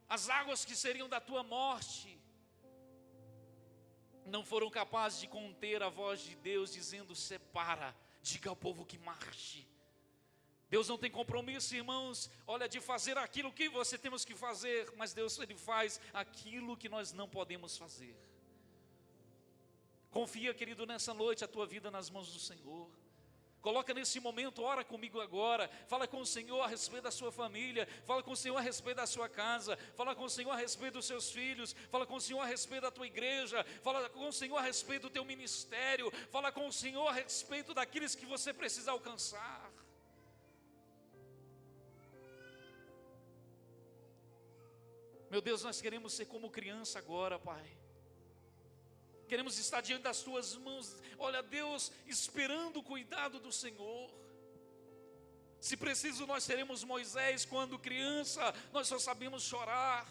As águas que seriam da tua morte não foram capazes de conter a voz de Deus dizendo: separa, diga ao povo que marche. Deus não tem compromisso, irmãos, olha, de fazer aquilo que você temos que fazer, mas Deus, Ele faz aquilo que nós não podemos fazer. Confia, querido, nessa noite a tua vida nas mãos do Senhor. Coloca nesse momento, ora comigo agora. Fala com o Senhor a respeito da sua família. Fala com o Senhor a respeito da sua casa. Fala com o Senhor a respeito dos seus filhos. Fala com o Senhor a respeito da tua igreja. Fala com o Senhor a respeito do teu ministério. Fala com o Senhor a respeito daqueles que você precisa alcançar. Meu Deus, nós queremos ser como criança agora, Pai. Queremos estar diante das tuas mãos, olha Deus, esperando o cuidado do Senhor. Se preciso, nós seremos Moisés. Quando criança, nós só sabemos chorar.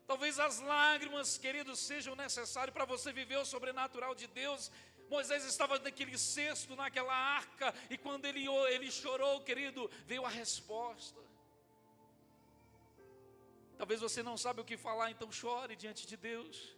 Talvez as lágrimas, queridos, sejam necessárias para você viver o sobrenatural de Deus. Moisés estava naquele cesto, naquela arca, e quando ele chorou, querido, veio a resposta. Talvez você não sabe o que falar, então chore diante de Deus.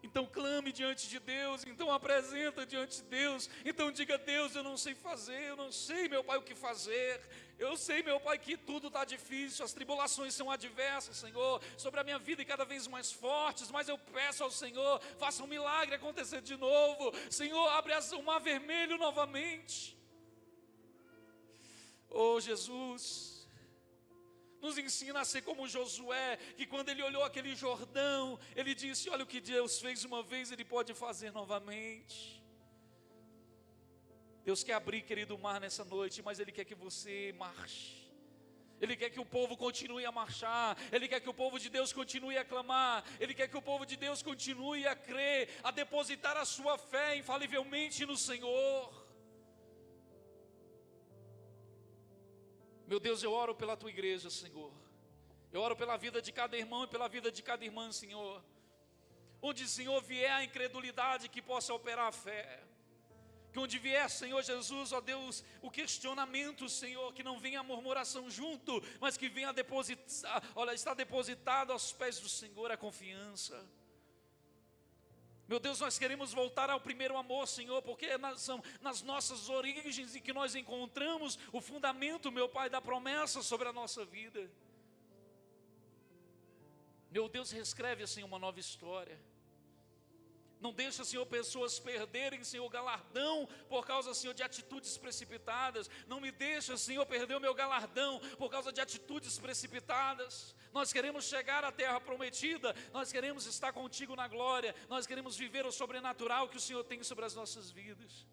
Então clame diante de Deus, então apresenta diante de Deus, então diga: Deus, eu não sei fazer, eu não sei, meu Pai, o que fazer, eu sei, meu Pai, que tudo está difícil, as tribulações são adversas, Senhor, sobre a minha vida e cada vez mais fortes, mas eu peço ao Senhor, faça um milagre acontecer de novo, Senhor, abre o mar vermelho novamente. Oh Jesus, nos ensina a ser como Josué, que quando ele olhou aquele Jordão, ele disse: olha o que Deus fez uma vez, Ele pode fazer novamente. Deus quer abrir, querido, o mar nessa noite, mas Ele quer que você marche. Ele quer que o povo continue a marchar, Ele quer que o povo de Deus continue a clamar, Ele quer que o povo de Deus continue a crer, a depositar a sua fé infalivelmente no Senhor. Meu Deus, eu oro pela tua igreja, Senhor. Eu oro pela vida de cada irmão e pela vida de cada irmã, Senhor. Onde, Senhor, vier a incredulidade, que possa operar a fé. Que onde vier, Senhor Jesus, ó Deus, o questionamento, Senhor, que não venha a murmuração junto, mas que venha a depositar, olha, está depositado aos pés do Senhor a confiança. Meu Deus, nós queremos voltar ao primeiro amor, Senhor, porque são nas nossas origens em que nós encontramos o fundamento, meu Pai, da promessa sobre a nossa vida. Meu Deus, reescreve, assim, uma nova história. Não deixa, Senhor, pessoas perderem, Senhor, galardão por causa, Senhor, de atitudes precipitadas. Não me deixa, Senhor, perder o meu galardão por causa de atitudes precipitadas. Nós queremos chegar à terra prometida, nós queremos estar contigo na glória, nós queremos viver o sobrenatural que o Senhor tem sobre as nossas vidas.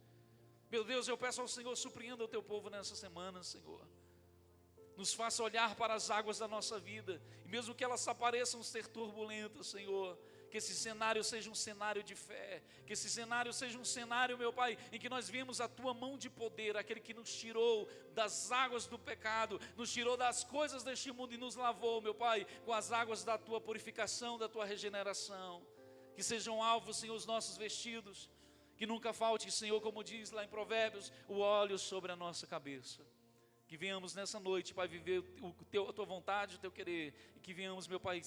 Meu Deus, eu peço ao Senhor, surpreenda o teu povo nessa semana, Senhor. Nos faça olhar para as águas da nossa vida, e mesmo que elas pareçam ser turbulentas, Senhor, que esse cenário seja um cenário de fé, que esse cenário seja um cenário, meu Pai, em que nós vemos a Tua mão de poder, aquele que nos tirou das águas do pecado, nos tirou das coisas deste mundo e nos lavou, meu Pai, com as águas da Tua purificação, da Tua regeneração. Que sejam alvos, Senhor, os nossos vestidos, que nunca falte, Senhor, como diz lá em Provérbios, o óleo sobre a nossa cabeça. Que venhamos nessa noite, Pai, viver a Tua vontade, o Teu querer. E que venhamos, meu Pai,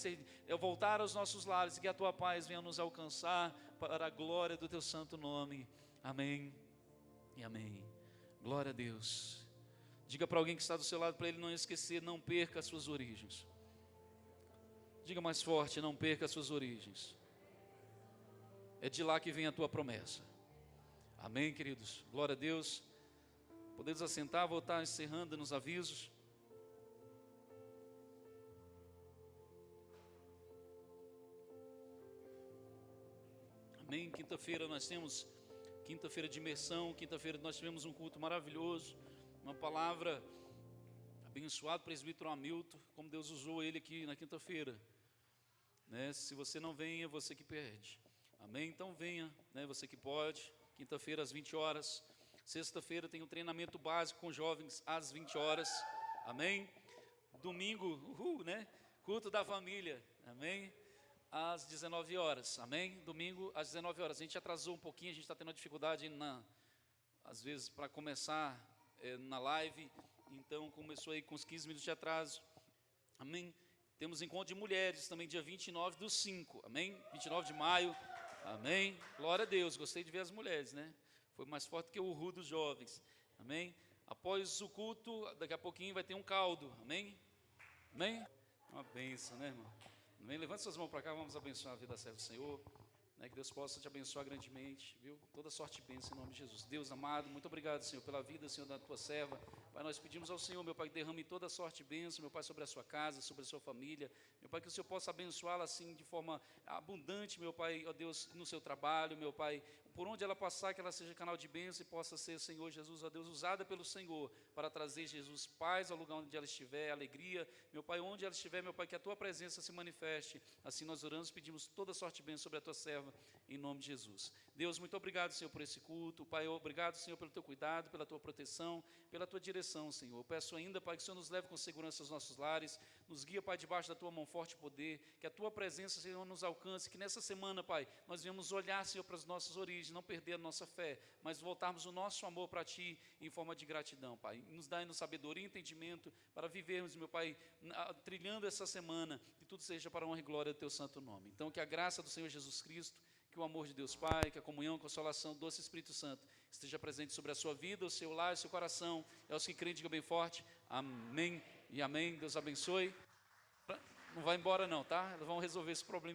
voltar aos nossos lares. E que a Tua paz venha nos alcançar para a glória do Teu santo nome. Amém e amém. Glória a Deus. Diga para alguém que está do seu lado, para ele não esquecer: não perca as suas origens. Diga mais forte: não perca as suas origens. É de lá que vem a Tua promessa. Amém, queridos. Glória a Deus. Podemos assentar, voltar encerrando nos avisos. Amém. Quinta-feira nós temos quinta-feira de imersão. Quinta-feira nós tivemos um culto maravilhoso, uma palavra abençoada, presbítero Hamilton, como Deus usou ele aqui na quinta-feira, né? Se você não vem, é você que perde. Amém. Então venha, né? Você que pode. Quinta-feira às 20 horas. Sexta-feira tem um treinamento básico com jovens às 20 horas, amém? Domingo, né? Culto da família, amém? Às 19 horas, amém? Domingo às 19 horas, a gente atrasou um pouquinho, a gente está tendo uma dificuldade, às vezes, para começar na live, então começou aí com uns 15 minutos de atraso, amém? Temos encontro de mulheres também, dia 29/5, amém? 29 de maio, amém? Glória a Deus, gostei de ver as mulheres, né? Foi mais forte que o urru dos jovens, amém? Após o culto, daqui a pouquinho vai ter um caldo, amém? Amém? Uma bênção, né, irmão? Amém? Levante suas mãos para cá, vamos abençoar a vida da serva do Senhor, né? Que Deus possa te abençoar grandemente, viu? Toda sorte e bênção em nome de Jesus. Deus amado, muito obrigado, Senhor, pela vida, Senhor, da tua serva. Pai, nós pedimos ao Senhor, meu Pai, que derrame toda sorte e bênção, meu Pai, sobre a sua casa, sobre a sua família, meu Pai, que o Senhor possa abençoá-la assim de forma abundante, meu Pai, ó Deus, no seu trabalho, meu Pai, por onde ela passar, que ela seja canal de bênção e possa ser, Senhor Jesus, ó Deus, usada pelo Senhor para trazer, Jesus, paz ao lugar onde ela estiver, alegria, meu Pai, onde ela estiver, meu Pai, que a tua presença se manifeste. Assim nós oramos, pedimos toda sorte e bênção sobre a tua serva, em nome de Jesus. Deus, muito obrigado, Senhor, por esse culto. Pai, obrigado, Senhor, pelo teu cuidado, pela tua proteção, pela tua direção. direção, Senhor. Eu peço ainda, Pai, que o Senhor nos leve com segurança aos nossos lares, nos guia, Pai, debaixo da Tua mão forte e poder, que a Tua presença, Senhor, nos alcance, que nessa semana, Pai, nós venhamos olhar, Senhor, para as nossas origens, não perder a nossa fé, mas voltarmos o nosso amor para Ti em forma de gratidão, Pai. Nos dai-nos sabedoria e entendimento para vivermos, meu Pai, trilhando essa semana, que tudo seja para a honra e glória do Teu santo nome. Então, que a graça do Senhor Jesus Cristo, que o amor de Deus Pai, que a comunhão, a consolação do doce Espírito Santo esteja presente sobre a sua vida, o seu lar, o seu coração. E aos que creem, diga bem forte, amém e amém. Deus abençoe. Não vai embora não, tá? Eles vão resolver esse probleminha.